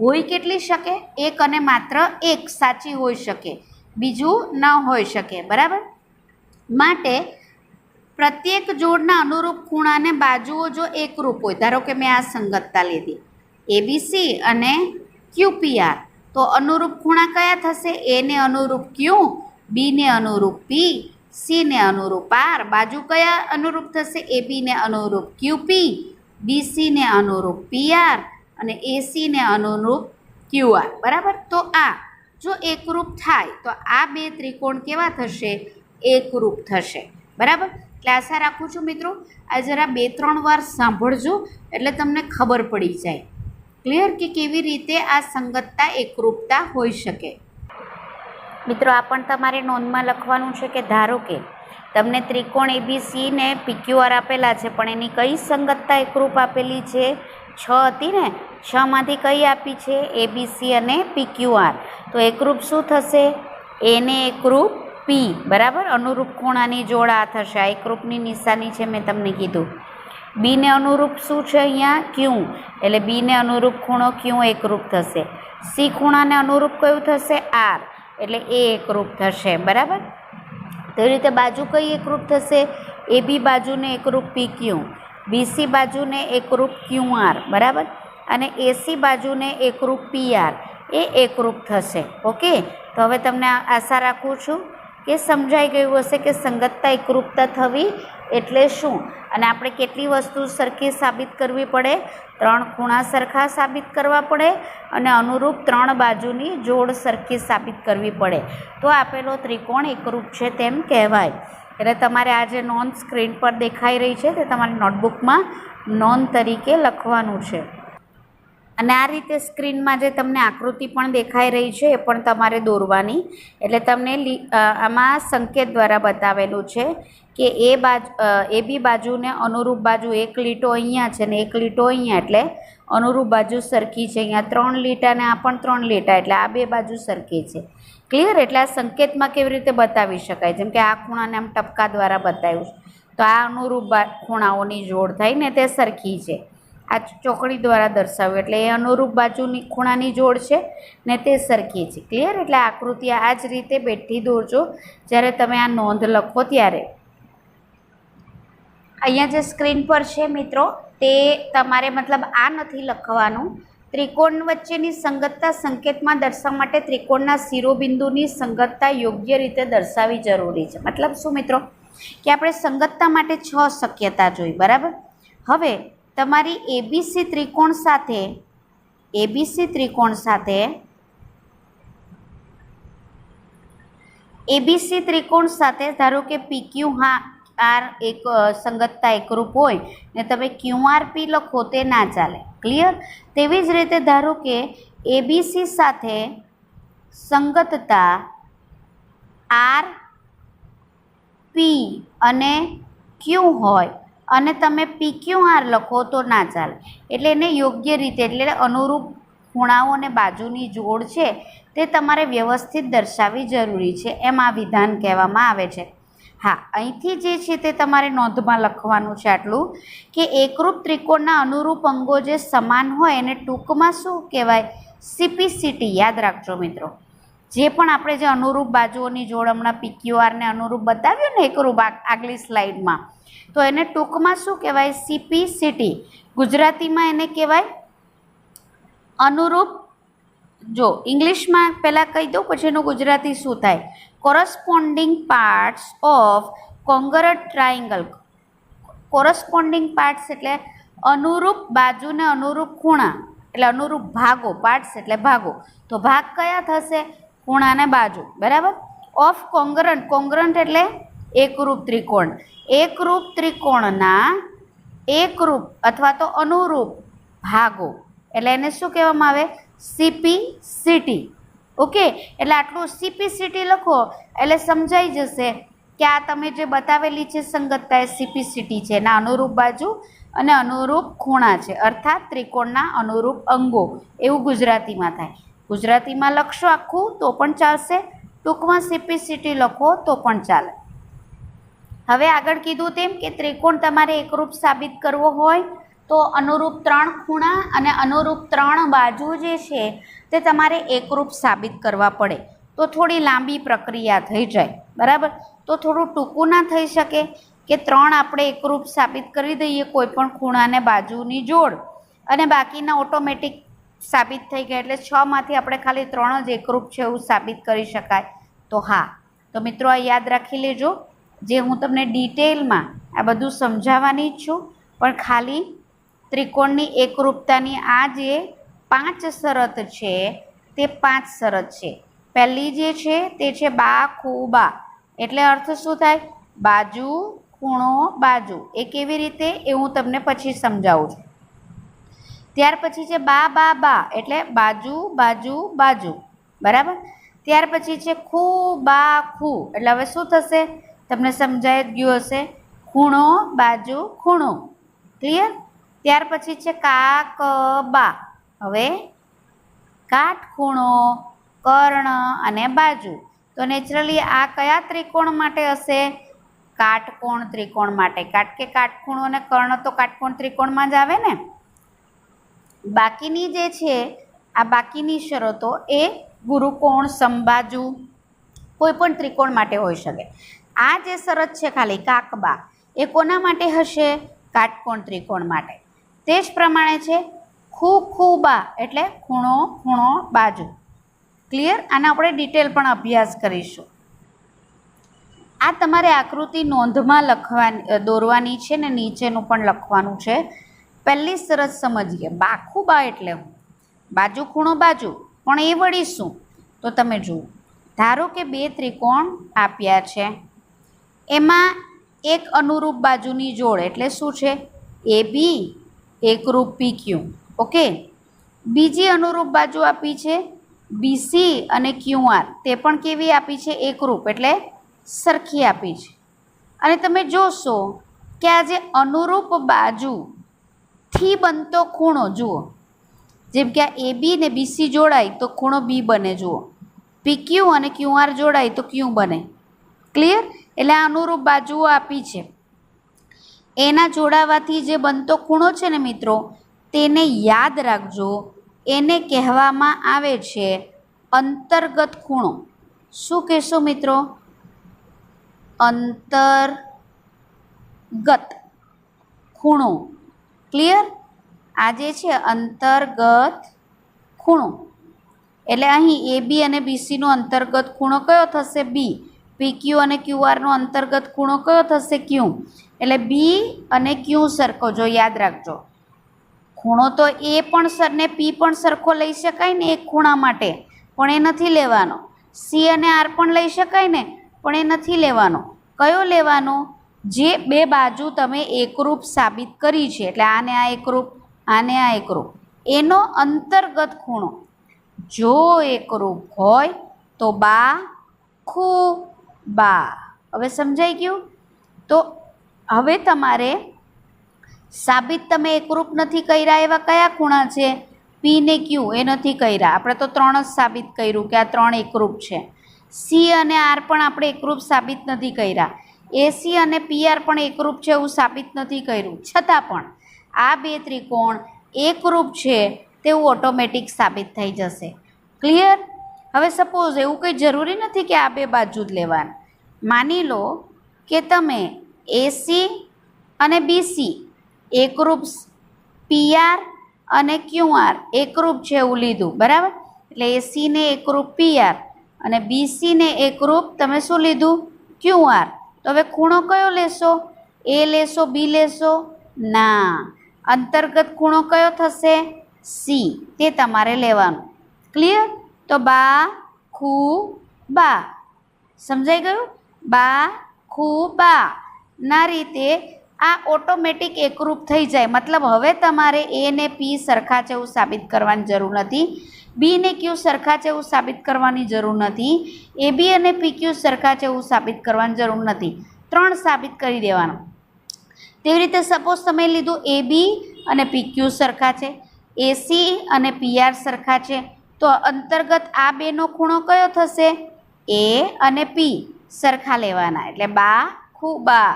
હોઈ કેટલી શકે? એક અને માત્ર એક સાચી હોઈ શકે, બીજું ન હોઈ શકે. બરાબર? માટે પ્રત્યેક જોડના અનુરૂપ ખૂણાને બાજુઓ જો એકરૂપ હોય, ધારો કે મેં આ સંગતતા લીધી એબીસી અને ક્યુપીઆર, તો અનુરૂપ ખૂણા કયા થશે? એ ને અનુરૂપ ક્યુ, બી ને અનુરૂપ પી, સી ને અનુરૂપ આર. બાજુ કયા અનુરૂપ થશે? એબી ને અનુરૂપ ક્યુપી, બીસી ને અનુરૂપ પીઆર અને એસી ને અનુરૂપ ક્યુઆર. બરાબર. તો આ જો એકરૂપ થાય તો આ બે ત્રિકોણ કેવા થશે? એકરૂપ થશે. બરાબર. એટલે આશા રાખું છું મિત્રો આ જરા 2-3 વાર સાંભળજો એટલે તમને ખબર પડી જાય. ક્લિયર કે કેવી રીતે આ સંગતતા એકરૂપતા હોઈ શકે. મિત્રો આ પણ તમારે નોંધમાં લખવાનું છે કે ધારો કે તમને ત્રિકોણ એબીસી ને પીક્યુઆર આપેલા છે, પણ એની કઈ સંગતતા એકરૂપ આપેલી છે? 6 હતી ને, 6માંથી કઈ આપી છે? એબીસી અને પીક્યુઆર. તો એકરૂપ શું થશે? એ ને એકરૂપ પી. બરાબર. અનુરૂપ ખૂણાની જોડ આ થશે. આ એકરૂપની નિશાની છે, મેં તમને કીધું. બી ને અનુરૂપ શું છે? અહીંયા ક્યુ, એટલે બી ને અનુરૂપ ખૂણો ક્યુ એકરૂપ થશે. સી ખૂણાને અનુરૂપ કયું થશે? આર, એટલે એ એકરૂપ થશે. બરાબર. તો એ રીતે બાજુ કઈ એકરૂપ થશે? એ બી બાજુને એકરૂપ પી ક્યુ, બીસી બાજુને એકરૂપ ક્યુ આર. બરાબર. અને એસી બાજુને એકરૂપ પી આર, એ એકરૂપ થશે. ઓકે. તો હવે તમને આશા રાખું છું કે સમજાઈ ગયું હશે કે સંગતતા એકરૂપતા થવી એટલે શું, અને આપણે કેટલી વસ્તુ સરખી સાબિત કરવી પડે? 3 ખૂણા સરખા સાબિત કરવા પડે અને અનુરૂપ 3 બાજુની જોડ સરખી સાબિત કરવી પડે, તો આપેલો ત્રિકોણ એકરૂપ છે તેમ કહેવાય. એટલે તમારે આ જે નોંધ સ્ક્રીન પર દેખાઈ રહી છે તે તમારી નોટબુકમાં નોંધ તરીકે લખવાનું છે. અને આ રીતે સ્ક્રીનમાં જે તમને આકૃતિ પણ દેખાઈ રહી છે એ પણ તમારે દોરવાની. એટલે તમને આમાં સંકેત દ્વારા બતાવેલું છે કે એ બી બાજુને અનુરૂપ બાજુ એક લીટો અહીંયા છે ને એક લીટો અહીંયા, એટલે અનુરૂપ બાજુ સરખી છે. અહીંયા 3 લીટા ને આ પણ 3 લીટા, એટલે આ બે બાજુ સરખી છે. ક્લિયર. એટલે આ સંકેતમાં કેવી રીતે બતાવી શકાય? જેમ કે આ ખૂણાને આમ ટપકા દ્વારા બતાવ્યું છે, તો આ અનુરૂપ ખૂણાઓની જોડ થઈને તે સરખી છે. આ ચોકડી દ્વારા દર્શાવ્યું એટલે એ અનુરૂપ બાજુની ખૂણાની જોડ છે ને તે સરખી છે. ક્લિયર. એટલે આકૃતિ આ જ રીતે બેઠી દોરજો જ્યારે તમે આ નોંધ લખો ત્યારે. અહીંયા જે સ્ક્રીન પર છે મિત્રો તે તમારે મતલબ આ નથી લખવાનું. ત્રિકોણ વચ્ચેની સંગતતા સંકેતમાં દર્શાવવા માટે ત્રિકોણના શિરોબિંદુની સંગતતા યોગ્ય રીતે દર્શાવવી જરૂરી છે. મતલબ શું મિત્રો કે આપણે સંગતતા માટે 6 શક્યતા જોઈ. બરાબર. હવે તમારી એબીસી ત્રિકોણ સાથે ધારો કે પીક્યુ આર એક સંગતતા એકરૂપ હોય ને તમે ક્યુઆર પી લખો તે ના ચાલે. ક્લિયર. તેવી જ રીતે ધારો કે એબીસી સાથે સંગતતા આર પી અને ક્યુ હોય અને તમે પીક્યુઆર લખો તો ના ચાલે. એટલે એને યોગ્ય રીતે, એટલે અનુરૂપ ખૂણાઓ અને બાજુની જોડ છે તે તમારે વ્યવસ્થિત દર્શાવવી જરૂરી છે, એમ આ વિધાન કહેવામાં આવે છે. હા, અહીંથી જે છે તે તમારે નોંધમાં લખવાનું છે આટલું કે એકરૂપ ત્રિકોણના અનુરૂપ અંગો જે સમાન હોય એને ટૂંકમાં શું કહેવાય? સીપીસીટી. યાદ રાખજો મિત્રો. જે પણ આપણે જે અનુરૂપ બાજુઓની જોડ હમણાં પીક્યુઆરને અનુરૂપ બતાવ્યું ને એકરૂપ આગલી સ્લાઇડમાં, તો એને ટૂંકમાં શું કહેવાય? સીપીસીટી. ગુજરાતીમાં એને કહેવાય અનુરૂપ. જો ઇંગ્લિશમાં પહેલાં કહી દઉં પછી એનું ગુજરાતી શું થાય? Corresponding parts of congruent triangle. Corresponding parts એટલે અનુરૂપ બાજુને અનુરૂપ ખૂણા, એટલે અનુરૂપ ભાગો. પાર્ટ્સ એટલે ભાગો. તો ભાગ કયા થશે? ખૂણા અને બાજુ. બરાબર. ઓફ કોંગરન્ટ. કોંગરન્ટ એટલે એકરૂપ ત્રિકોણ. એકરૂપ ત્રિકોણના એકરૂપ અથવા તો અનુરૂપ ભાગો, એટલે એને શું કહેવામાં આવે? સીપીસીટી. ઓકે. એટલે આટલું સીપીસીટી લખો એટલે સમજાઈ જશે કે આ તમે જે બતાવેલી છે સંગતતા એ સીપીસીટી છે, એના અનુરૂપ બાજુ અને અનુરૂપ ખૂણા છે, અર્થાત ત્રિકોણના અનુરૂપ અંગો. એવું ગુજરાતીમાં થાય. ગુજરાતીમાં લખશો આખું તો પણ ચાલશે, ટૂંકમાં સીપીસીટી લખો તો પણ ચાલે. હવે આગળ કીધું તેમ કે ત્રિકોણ તમારે એકરૂપ સાબિત કરવો હોય તો અનુરૂપ 3 ખૂણા અને અનુરૂપ 3 બાજુ જે છે તે તમારે એકરૂપ સાબિત કરવા પડે. તો થોડી લાંબી પ્રક્રિયા થઈ જાય. બરાબર. તો થોડું ટૂંકું ના થઈ શકે? કે 3 આપણે એકરૂપ સાબિત કરી દઈએ કોઈ પણ ખૂણાને બાજુની જોડ અને બાકીના ઓટોમેટિક સાબિત થઈ ગયા, એટલે 6માંથી આપણે ખાલી 3 જ એકરૂપ છે એવું સાબિત કરી શકાય? તો હા. તો મિત્રો આ યાદ રાખી લેજો, જે હું તમને ડિટેલમાં આ બધું સમજાવવાની જ છું, પણ ખાલી ત્રિકોણની એકરૂપતાની આ જે 5 શરત છે તે 5 શરત છે. પહેલી જે છે તે છે બા ખૂ બા, એટલે અર્થ શું થાય? બાજુ ખૂણો બાજુ. એ કેવી રીતે એ હું તમને પછી સમજાવું છું. ત્યાર પછી છે બા બા બા, એટલે બાજુ બાજુ બાજુ, બરાબર. ત્યાર પછી છે ખૂ બા ખૂ, એટલે હવે શું થશે તમને સમજાઈ જ ગયું હશે, ખૂણો બાજુ ખૂણો. ક્લિયર? ત્યાર પછી છે કા ક બા, હવે કાટખૂણો કર્ણ અને બાજુ. તો નેચરલી આ કયા ત્રિકોણ માટે હશે? કાટકોણ ત્રિકોણ માટે, કારણ કે કાટખૂણો અને કર્ણ તો કાટકોણ ત્રિકોણમાં જ આવે ને. બાકીની જે છે આ બાકીની શરતો એ ગુરુકોણ સમબાજુ કોઈ પણ ત્રિકોણ માટે હોઈ શકે. આ જે શરત છે ખાલી કાકબા એ કોના માટે હશે? કાટકોણ ત્રિકોણ માટે. તે જ પ્રમાણે છે ખૂ ખૂ બા, એટલે ખૂણો ખૂણો બાજુ. ક્લિયર? આનો આપણે ડિટેલ પણ અભ્યાસ કરીશું. આ તમારે આકૃતિ નોંધમાં દોરવાની છે ને નીચેનું પણ લખવાનું છે. પહેલી શરત સમજીએ, બાખું બા એટલે હું બાજુ ખૂણો બાજુ, પણ એ વળી શું? તો તમે જુઓ, ધારો કે 2 ત્રિકોણ આપ્યા છે, એમાં એક અનુરૂપ બાજુની જોડ એટલે શું છે? AB એકરૂપ PQ. ઓકે. બીજી અનુરૂપ બાજુ આપી છે BC અને QR, તે પણ કેવી આપી છે? એકરૂપ, એટલે સરખી આપી છે. અને તમે જોશો કે આ જે અનુરૂપ બાજુથી બનતો ખૂણો જુઓ, જેમ કે આ AB ને BC જોડાય તો ખૂણો B બને. જુઓ, PQ અને QR જોડાય તો Q બને. ક્લિયર? એટલે આ અનુરૂપ બાજુઓ આપી છે, એના જોડાવાથી જે બનતો ખૂણો છે ને મિત્રો, તેને યાદ રાખજો, એને કહેવામાં આવે છે અંતર્ગત ખૂણો. શું કહેશો મિત્રો? અંતર્ગત ખૂણો. ક્લિયર? આ જે છે અંતર્ગત ખૂણો, એટલે અહીં AB અને BCનો અંતર્ગત ખૂણો કયો થશે? B. PQ અને QRનો અંતર્ગત ખૂણો કયો થશે? Q. એટલે B અને Q સરખો. જો યાદ રાખજો, ખૂણો તો A પણ ને P પણ સરખો લઈ શકાય ને એક ખૂણા માટે, પણ એ નથી લેવાનો. C અને R પણ લઈ શકાય ને, પણ એ નથી લેવાનો. કયો લેવાનો? જે 2 બાજુ તમે એકરૂપ સાબિત કરી છે, એટલે આને આ એકરૂપ, આને આ એકરૂપ, એનો અંતર્ગત ખૂણો જો એકરૂપ હોય તો બા ખૂ બા. હવે સમજાઈ ગયું? તો હવે તમારે સાબિત તમે એકરૂપ નથી કર્યા એવા કયા ખૂણા છે? P ને Q એ નથી કર્યા. આપણે તો 3 જ સાબિત કર્યું કે આ 3 એકરૂપ છે. C અને R પણ આપણે એકરૂપ સાબિત નથી કર્યા. AC અને PR પણ એકરૂપ છે એવું સાબિત નથી કર્યું. છતાં પણ આ 2 ત્રિકોણ એકરૂપ છે તેવું ઓટોમેટિક સાબિત થઈ જશે. ક્લિયર? હવે સપોઝ એવું કંઈ જરૂરી નથી કે આ 2 બાજુ જ લેવાનું. માની લો કે તમે AC અને BC એકરૂપ, PR અને QR એકરૂપ છે એવું લીધું, બરાબર? એટલે AC ને એકરૂપ PR અને BC ને એકરૂપ તમે શું લીધું? QR. તો હવે ખૂણો કયો લેશો? A લેશો, B લેશો? ના, અંતર્ગત ખૂણો કયો થશે? C. તે તમારે લેવાનું. ક્લિયર? તો બા ખૂ બા. સમજાઈ ગયું? બા ખૂ બા ના રીતે આ ઓટોમેટિક એકરૂપ થઈ જાય. મતલબ હવે તમારે A ને P સરખા છે એવું સાબિત કરવાની જરૂર નથી, B ને Q સરખા છે એવું સાબિત કરવાની જરૂર નથી, AB અને PQ સરખા છે એવું સાબિત કરવાની જરૂર નથી. 3 સાબિત કરી દેવાનું. તેવી રીતે સપોઝ તમે લીધું AB અને PQ સરખા છે, AC અને PR સરખા છે, તો અંતર્ગત આ 2નો ખૂણો કયો થશે? A અને P સરખા લેવાના. એટલે બા ખૂ બા,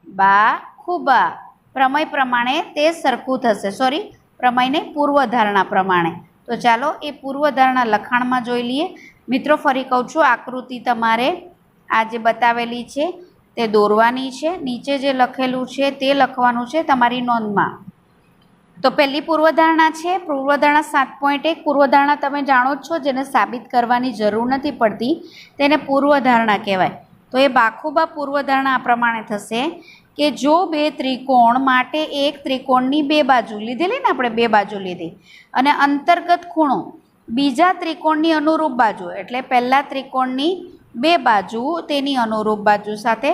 બા ખૂ બા. પ્રમેય પ્રમાણે તે સરખું થશે. સોરી, પ્રમેયને પૂર્વધારણા પ્રમાણે. તો ચાલો એ પૂર્વધારણા લખાણમાં જોઈ લઈએ. મિત્રો ફરી કહું છું, આકૃતિ તમારે આ જે બતાવેલી છે તે દોરવાની છે, નીચે જે લખેલું છે તે લખવાનું છે તમારી નોંધમાં. તો પહેલી પૂર્વધારણા છે પૂર્વધારણા 7.1. પૂર્વધારણા તમે જાણો જ છો, જેને સાબિત કરવાની જરૂર નથી પડતી તેને પૂર્વધારણા કહેવાય. તો એ બાખુબા પૂર્વધારણા આ પ્રમાણે થશે કે જો બે ત્રિકોણ માટે એક ત્રિકોણની બે બાજુ લીધેલી ને આપણે બે બાજુ લીધી અને અંતર્ગત ખૂણો બીજા ત્રિકોણની અનુરૂપ બાજુ એટલે પહેલા ત્રિકોણની બે બાજુ તેની અનુરૂપ બાજુ સાથે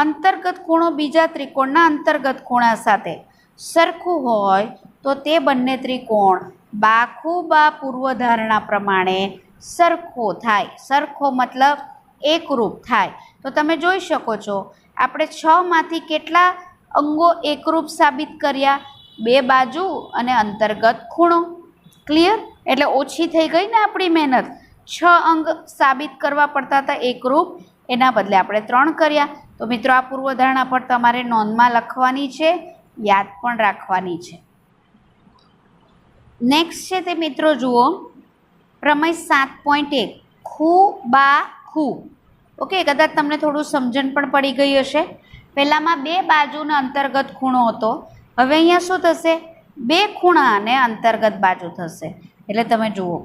અંતર્ગત ખૂણો બીજા ત્રિકોણના અંતર્ગત ખૂણા સાથે સરખું હોય તો તે બંને ત્રિકોણ બાખુબા પૂર્વધારણા પ્રમાણે સરખો થાય. સરખો મતલબ એકરૂપ થાય. તો તમે જોઈ શકો છો આપણે 6માંથી કેટલા અંગો એકરૂપ સાબિત કર્યા? બે બાજુ અને અંતર્ગત ખૂણો. ક્લિયર? એટલે ઓછી થઈ ગઈ ને આપણી મહેનત. 6 અંગ સાબિત કરવા પડતા હતા એકરૂપ, એના બદલે આપણે 3 કર્યા. તો મિત્રો આ પૂર્વધારણા પર તમારે નોંધમાં લખવાની છે, યાદ પણ રાખવાની છે. નેક્સ્ટ છે તે મિત્રો જુઓ પ્રમેય 7.1 ખૂ બા ખૂ. ઓકે, કદાચ તમને થોડું સમજણ પણ પડી ગઈ હશે. પહેલામાં બે બાજુનો અંતર્ગત ખૂણો હતો, હવે અહીંયા શું થશે? બે ખૂણા અને અંતર્ગત બાજુ થશે. એટલે તમે જુઓ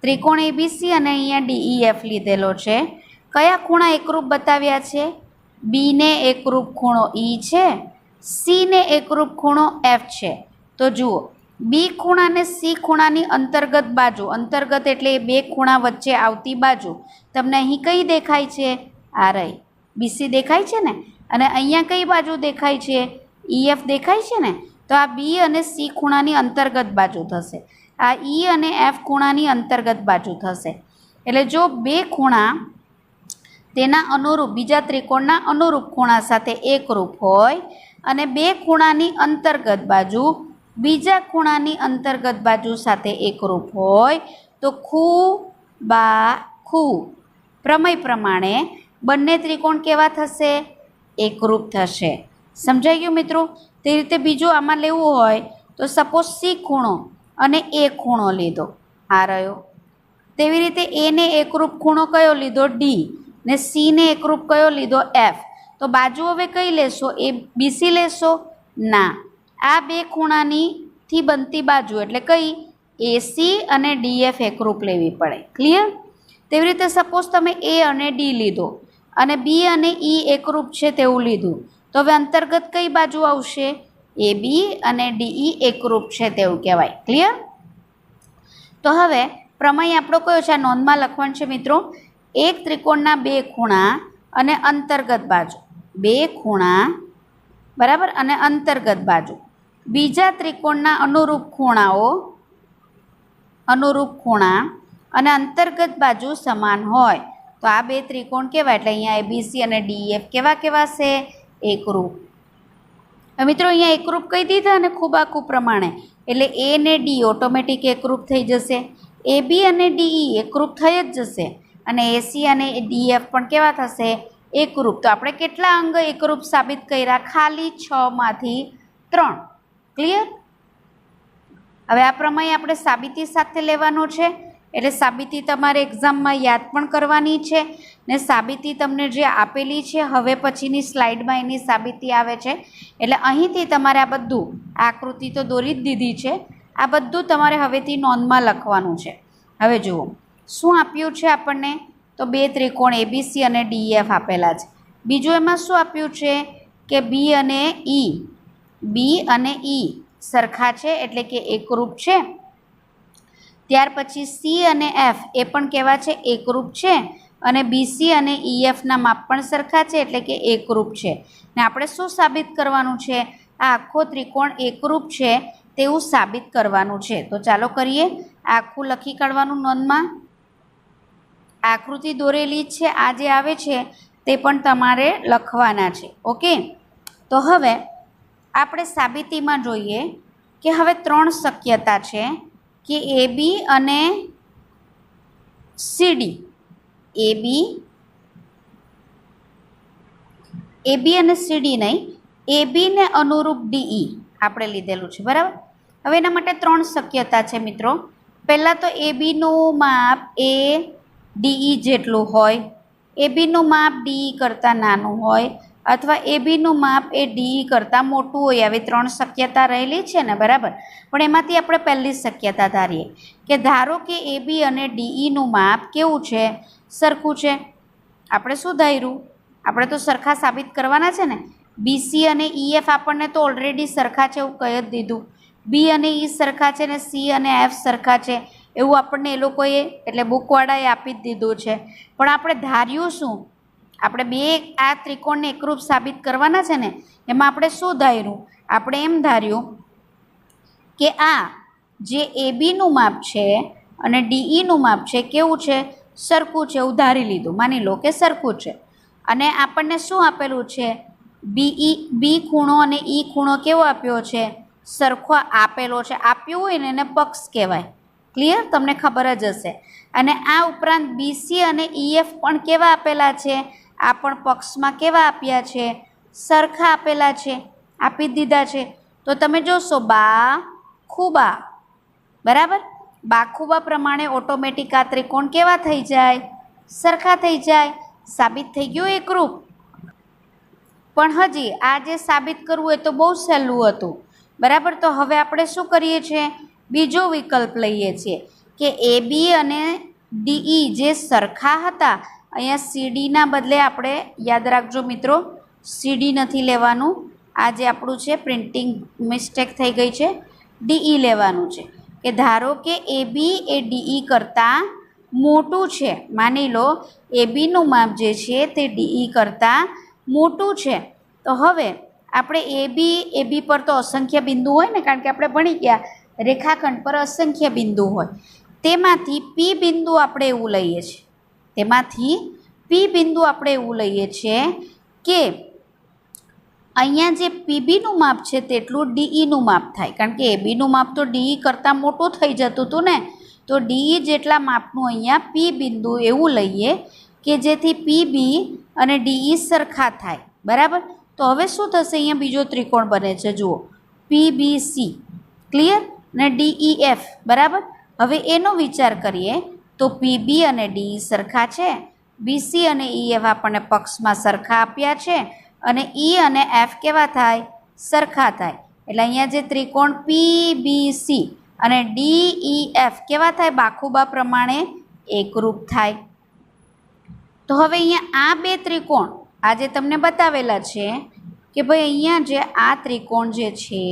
ત્રિકોણ એબીસી અને અહીંયા DEF લીધેલો છે. કયા ખૂણા એકરૂપ બતાવ્યા છે? બીને એકરૂપ ખૂણો E છે, સીને એકરૂપ ખૂણો F છે. તો જુઓ બી ખૂણા અને સી ખૂણાની અંતર્ગત બાજુ, અંતર્ગત એટલે એ બે ખૂણા વચ્ચે આવતી બાજુ તમને અહીં કઈ દેખાય છે? આ રહી BC દેખાય છે ને, અને અહીંયા કઈ બાજુ દેખાય છે? EF દેખાય છે ને. તો આ બી અને સી ખૂણાની અંતર્ગત બાજુ થશે, આ E અને F ખૂણાની અંતર્ગત બાજુ થશે. એટલે જો બે ખૂણા તેના અનુરૂપ બીજા ત્રિકોણના અનુરૂપ ખૂણા સાથે એકરૂપ હોય અને બે ખૂણાની અંતર્ગત બાજુ બીજા ખૂણાની અંતર્ગત બાજુ સાથે એકરૂપ હોય તો ખૂ બા ખૂ પ્રમેય પ્રમાણે બંને ત્રિકોણ કેવા થશે? એકરૂપ થશે. સમજાઈ ગયું મિત્રો? તે રીતે બીજું આમાં લેવું હોય તો સપોઝ સી ખૂણો અને એ ખૂણો લીધો, આ રહ્યો. તેવી રીતે એને એકરૂપ ખૂણો કયો લીધો? ડી, ને સીને એકરૂપ કયો લીધો? એફ. તો બાજુ હવે કઈ લેશો? એ બીસી લેશો? ના, આ બે ખૂણાનીથી બનતી બાજુ એટલે કઈ? એસી અને DF એકરૂપ લેવી પડે. ક્લિયર? તેવી રીતે સપોઝ તમે એ અને ડી લીધો અને બી અને ઈ એકરૂપ છે તેવું લીધું, તો હવે અંતર્ગત કઈ બાજુ આવશે? એ બી અને DE એકરૂપ છે તેવું કહેવાય. ક્લિયર? તો હવે પ્રમેય આપણો કયો છે? આ નોંધમાં લખવાનું છે મિત્રો. એક ત્રિકોણના બે ખૂણા અને અંતર્ગત બાજુ, બે ખૂણા બરાબર અને અંતર્ગત બાજુ બીજા ત્રિકોણના અનુરૂપ ખૂણા અને અંતર્ગત બાજુ સમાન હોય તો આ બે ત્રિકોણ કેવા? એટલે અહીંયા ABC અને DEF કેવા છે? એકરૂપ. મિત્રો અહીંયા એકરૂપ કહી દીધા અને ખૂબાખૂ પ્રમાણે, એટલે એ ને ડી ઓટોમેટિક એકરૂપ થઈ જશે, AB અને DE એકરૂપ થઈ જ જશે અને AC અને DF પણ કેવા થશે? એકરૂપ. તો આપણે કેટલા અંગ એકરૂપ સાબિત કર્યા? ખાલી 6માંથી 3. ક્લિયર? હવે આ પ્રમેય આપણે સાબિતી સાથે લેવાનો છે, એટલે સાબિતી તમારે એક્ઝામમાં યાદ પણ કરવાની છે ને સાબિતી તમને જે આપેલી છે હવે પછીની સ્લાઇડમાં એની સાબિતી આવે છે. એટલે અહીંથી તમારે આ બધું આકૃતિ તો દોરી જ દીધી છે, આ બધું તમારે હવેથી નોંધમાં લખવાનું છે. હવે જુઓ શું આપ્યું છે આપણને? તો બે ત્રિકોણ ABC અને DEF આપેલા છે. બીજું એમાં શું આપ્યું છે કે બી અને E સરખા છે એટલે કે એકરૂપ છે. ત્યાર પછી સી અને એફ એ પણ કેવા છે? એકરૂપ છે. અને BC અને EFના માપ પણ સરખા છે એટલે કે એકરૂપ છે. ને આપણે શું સાબિત કરવાનું છે? આ આખો ત્રિકોણ એકરૂપ છે તેવું સાબિત કરવાનું છે. તો ચાલો કરીએ. આખું લખી કાઢવાનું નોંધમાં. આકૃતિ દોરેલી છે, આ જે આવે છે તે પણ તમારે લખવાના છે. ઓકે, તો હવે આપણે સાબિતીમાં જોઈએ કે હવે 3 શક્યતા છે કે AB અને CD, AB અને CD નહીં, AB ને અનુરૂપ DE આપણે લીધેલું છે. બરાબર? હવે એના માટે 3 શક્યતા છે મિત્રો. પહેલાં તો ABનું માપ DE જેટલું હોય, ABનું માપ DE કરતાં નાનું હોય અથવા એ બીનું માપ એ ડીઈ કરતાં મોટું હોય. આવી 3 શક્યતા રહેલી છે ને, બરાબર. પણ એમાંથી આપણે પહેલી શક્યતા ધારીએ કે ધારો કે એ બી અને ડીઈનું માપ કેવું છે? સરખું છે. આપણે શું ધાર્યું? આપણે તો સરખા સાબિત કરવાના છે ને. બીસી અને ઈએફ આપણને તો ઓલરેડી સરખા છે એવું કહી જ દીધું. બી અને ઈ સરખા છે ને સી અને એફ સરખા છે એવું આપણને એ લોકોએ એટલે બુકવાળાએ આપી જ દીધું છે. પણ આપણે ધાર્યું શું? આપણે બે આ ત્રિકોણને એકરૂપ સાબિત કરવાના છે ને, એમાં આપણે શું ધાર્યું? આપણે એમ ધાર્યું કે આ જે એ બીનું માપ છે અને ડીઈનું માપ છે કેવું છે? સરખું છે એવું ધારી લીધું. માની લો કે સરખું છે. અને આપણને શું આપેલું છે? બી ખૂણો અને ઈ ખૂણો કેવો આપ્યો છે? સરખો આપેલો છે. આપ્યું હોય ને એને પક્ષ કહેવાય. ક્લિયર? તમને ખબર જ હશે. અને આ ઉપરાંત બીસી અને ઈએફ પણ કેવા આપેલા છે? આ પણ પક્ષમાં કેવા આપ્યા છે? સરખા આપેલા છે, આપી દીધા છે. તો તમે જોશો બાખુબા, બરાબર. બાખુબા પ્રમાણે ઓટોમેટિક આ ત્રિકોણ કેવા થઈ જાય? સરખા થઈ જાય. સાબિત થઈ ગયું એકરૂપ. પણ હજી આ જે સાબિત કરવું એ તો બહુ સહેલું હતું, બરાબર. તો હવે આપણે શું કરીએ છીએ? બીજો વિકલ્પ લઈએ છીએ કે એ બી અને ડીઈ જે સરખા હતા, અહીંયા સીડીના બદલે આપણે યાદ રાખજો મિત્રો, સીડી નથી લેવાનું. આ જે આપણું છે પ્રિન્ટિંગ મિસ્ટેક થઈ ગઈ છે. ડીઈ લેવાનું છે કે ધારો કે એ બી એ ડીઈ કરતાં મોટું છે. માની લો એ બીનું માપ જે છે તે ડીઈ કરતાં મોટું છે. તો હવે આપણે એ બી પર તો અસંખ્ય બિંદુ હોય ને, કારણ કે આપણે ભણી ગયા રેખાખંડ પર અસંખ્ય બિંદુ હોય. તેમાંથી પી બિંદુ આપણે એવું લઈએ છીએ, તેમાંથી પી બિંદુ આપણે એવું લઈએ છીએ કે અહીંયા જે પીબીનું માપ છે તેટલું ડીઈનું માપ થાય. કારણ કે એ બીનું માપ તો ડીઈ કરતાં મોટું થઈ જતું હતું ને, તો ડીઈ જેટલા માપનું અહીંયા પી બિંદુ એવું લઈએ કે જેથી પીબી અને ડીઈ સરખા થાય, બરાબર. તો હવે શું થશે? અહીંયા બીજો ત્રિકોણ બને છે, જુઓ, પીબીસી. ક્લિયર? ને ડીઈએફ, બરાબર. હવે એનો વિચાર કરીએ તો પીબી અને ડીઈ સરખા છે, બીસી અને ઈએફ આપણને પક્ષમાં સરખા આપ્યા છે, અને ઈ અને એફ કેવા થાય? સરખા થાય. એટલે અહીંયા જે ત્રિકોણ પીબીસી અને ડીઈએફ કેવા થાય? બાખુબા પ્રમાણે એકરૂપ થાય. તો હવે અહીંયા આ બે ત્રિકોણ આજે તમને બતાવેલા છે કે ભાઈ અહીંયા જે આ ત્રિકોણ જે છે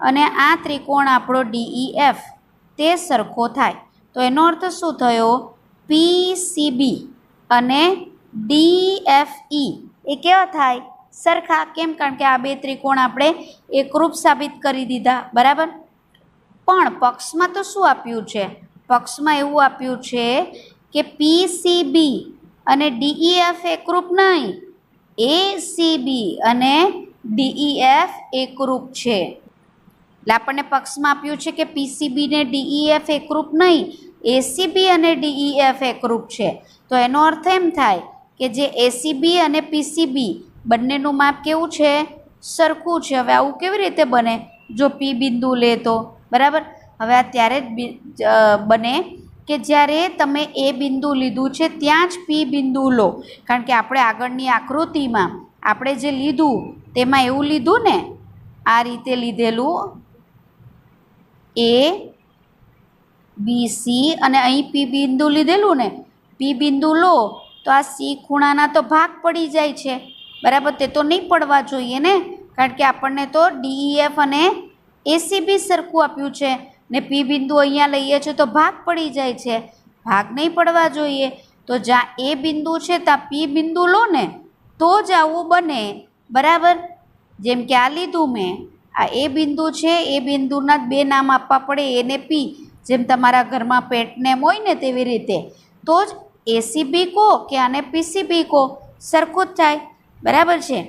અને આ ત્રિકોણ આપણો ડીઈએફ તે સરખો થાય. તો એનો અર્થ શું થયો? પીસીબી અને ડીએફઈ એ કેવા થાય? સરખા. કેમ? કારણ કે આ બે ત્રિકોણ આપણે એકરૂપ સાબિત કરી દીધા, બરાબર. પણ પક્ષમાં તો શું આપ્યું છે? પક્ષમાં એવું આપ્યું છે કે પીસીબી અને ડીઈએફ એકરૂપ નહીં, એસીબી અને ડીઈએફ એકરૂપ છે. એટલે આપણને પક્ષમાં આપ્યું છે કે પીસીબી ને ડીઈએફ એકરૂપ નહીં, એસીબી અને ડીઈએફ એકરૂપ છે. તો એનો અર્થ એમ થાય કે જે એસીબી અને પીસીબી બંનેનું માપ કેવું છે? સરખું છે. હવે આવું કેવી રીતે બને? જો પી બિંદુ લે તો, બરાબર. હવે આ ત્યારે જ બને કે જ્યારે તમે એ બિંદુ લીધું છે ત્યાં જ પી બિંદુ લો. કારણ કે આપણે આગળની આકૃતિમાં આપણે જે લીધું તેમાં એવું લીધું ને, આ રીતે લીધેલું એ બી સી અને અહીં પી બિંદુ લીધેલું ને. પી બિંદુ લો તો આ સી ખૂણાના તો ભાગ પડી જાય છે, બરાબર. તે તો નહીં પડવા જોઈએ ને, કારણ કે આપણને તો ડીઈએફ અને એસીબી સરખું આપ્યું છે ને પી બિંદુ અહીંયા લઈએ છીએ તો ભાગ પડી જાય છે. ભાગ નહીં પડવા જોઈએ. તો જ્યાં એ બિંદુ છે ત્યાં પી બિંદુ લો ને તો જ આવું બને, બરાબર. જેમ કે આ લીધું મેં, આ એ બિંદુ છે, એ બિંદુના જ બે નામ આપવા પડે, એ ને પી. જેમ તમારા ઘરમાં પેટ નેમ હોય ને તેવી રીતે. તો જ એસીબી કહો કે આને પીસીબી કહો, સરખું જ થાય, બરાબર છે.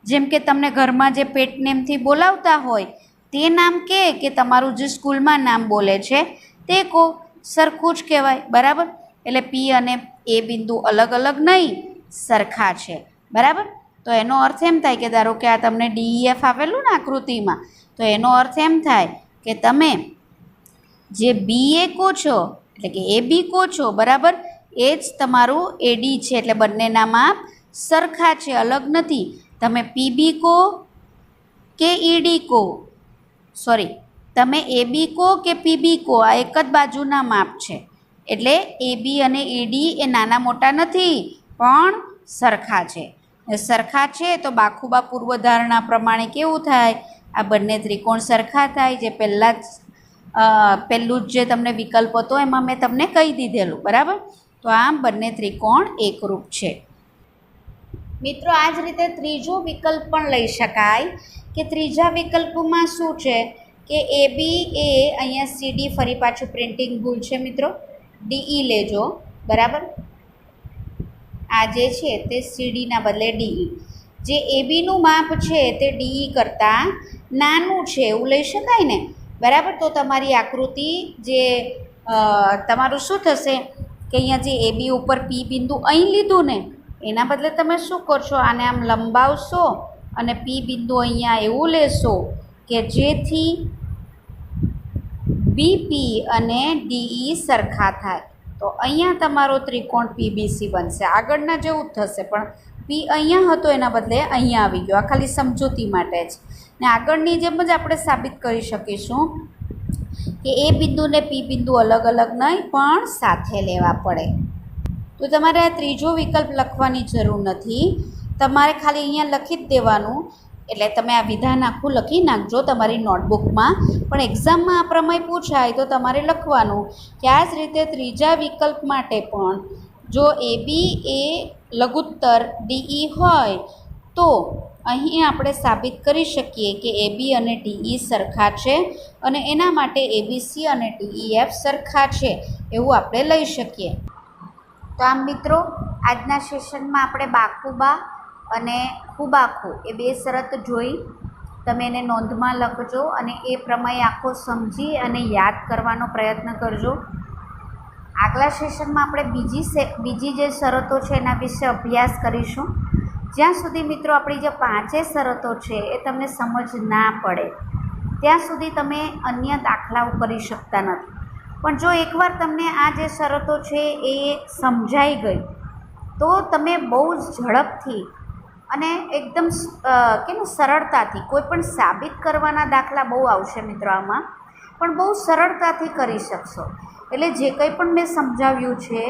જેમ કે તમને ઘરમાં જે પેટ નેમથી બોલાવતા હોય તે નામ કે તમારું જે સ્કૂલમાં નામ બોલે છે તે કહો, સરખું જ કહેવાય, બરાબર. એટલે પી અને એ બિંદુ અલગ અલગ નહીં, સરખા છે, બરાબર. તો એનો અર્થ એમ થાય કે ધારો કે આ તમને ડીઈએફ આવેલું ને આકૃતિમાં, તો એનો અર્થ એમ થાય કે તમે જે બી એ કહો છો એટલે કે એ બી કહો છો, બરાબર, એ જ તમારું એડી છે. એટલે બંનેના માપ સરખા છે, અલગ નથી. તમે પીબી કહો કે ઈડી કહો, સોરી, તમે એબી કહો કે પીબી કહો, આ એક જ બાજુના માપ છે. એટલે એબી અને ઈડી એ નાના મોટા નથી, પણ સરખા છે. સરખા છે તો બાખુબા પૂર્વધારણા પ્રમાણે કેવું થાય, આ બંને ત્રિકોણ સરખા થાય. જે પહેલું જ જે તમને વિકલ્પ હતો એમાં મેં તમને કહી દીધેલું, બરાબર. તો આમ બંને ત્રિકોણ એકરૂપ છે. મિત્રો આ જ રીતે ત્રીજો વિકલ્પ પણ લઈ શકાય કે ત્રીજા વિકલ્પમાં શું છે કે એબી એ અહીંયા સીડી, ફરી પાછું પ્રિન્ટિંગ ભૂલ છે મિત્રો, ડીઈ લેજો, બરાબર. આ જે છે તે સીડીના બદલે ડીઈ. જે એબીનું માપ છે તે ડીઈ કરતાં નાનું છે એવું લઈ શકાય ને, બરાબર. તો તમારી આકૃતિ જે તમારું શું થશે કે અહીંયા જે એબી ઉપર પી બિંદુ અહીં લીધું ને, એના બદલે તમે શું કરશો, આને આમ લંબાવશો અને પી બિંદુ અહીંયા એવું લેશો કે જેથી બીપી અને ડીઈ સરખા થાય. તો અહીંયા તમારો ત્રિકોણ પીબીસી બનશે. આગળના જેવું જ થશે, પણ પી અહીંયા હતો એના બદલે અહીંયા આવી ગયો. આ ખાલી સમજૂતી માટે જ. ને આગળની જેમ જ આપણે સાબિત કરી શકીશું કે એ બિંદુ ને પી બિંદુ અલગ અલગ નહીં પણ સાથે લેવા પડે. તો તમારે આ ત્રીજો વિકલ્પ લખવાની જરૂર નથી, તમારે ખાલી અહીંયા લખી જ દેવાનું. એટલે તમે આ વિધાન આખું લખી નાખજો તમારી નોટબુકમાં, પણ એક્ઝામમાં આ પ્રમેય પૂછાય તો તમારે લખવાનું કે આ જ રીતે ત્રીજા વિકલ્પ માટે પણ જો એબી એ લઘુત્તર ડીઈ હોય તો અહીં આપણે સાબિત કરી શકીએ કે એબી અને ડીઈ સરખા છે અને એના માટે એબીસી અને ડીઈએફ સરખા છે એવું આપણે લઈ શકીએ. તો આમ મિત્રો આજના સેશનમાં આપણે બાખુબા અને ખૂબાખું એ બે શરત જોઈ. તમે એને નોંધમાં લખજો અને એ પ્રમેય આખો સમજી અને યાદ કરવાનો પ્રયત્ન કરજો. આગલા સેશનમાં આપણે બીજી જે શરતો છે એના વિશે અભ્યાસ કરીશું. જ્યાં સુધી મિત્રો આપણી જે 5 શરતો છે એ તમને સમજ ના પડે ત્યાં સુધી તમે અન્ય દાખલાઓ કરી શકતા નથી. પણ જો એકવાર તમને આ જે શરતો છે એ સમજાઈ ગઈ તો તમે બહુ જ ઝડપથી અને એકદમ કેમ સરળતાથી કોઈ પણ સાબિત કરવાના દાખલા બહુ આવશે મિત્રો આમાં, પણ બહુ સરળતાથી કરી શકશો. એટલે જે કંઈ પણ મેં સમજાવ્યું છે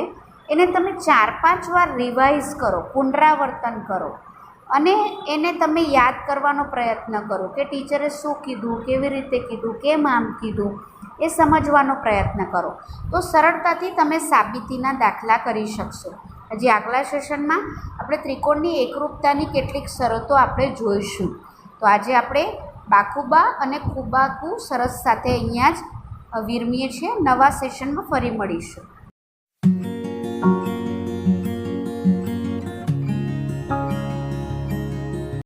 એને તમે 4-5 વાર રિવાઇઝ કરો, પુનરાવર્તન કરો અને એને તમે યાદ કરવાનો પ્રયત્ન કરો કે ટીચરે શું કીધું, કેવી રીતે કીધું, કેમ આમ કીધું, એ સમજવાનો પ્રયત્ન કરો. તો સરળતાથી તમે સાબિતીના દાખલા કરી શકશો. હજી આગલા સેશનમાં આપણે ત્રિકોણની એકરૂપતાની કેટલીક શરતો આપણે જોઈશું. તો આજે આપણે બાખુબા અને ખૂબાકુ શરત સાથે અહીંયા જ વિરમીએ છીએ. નવા સેશનમાં ફરી મળીશું.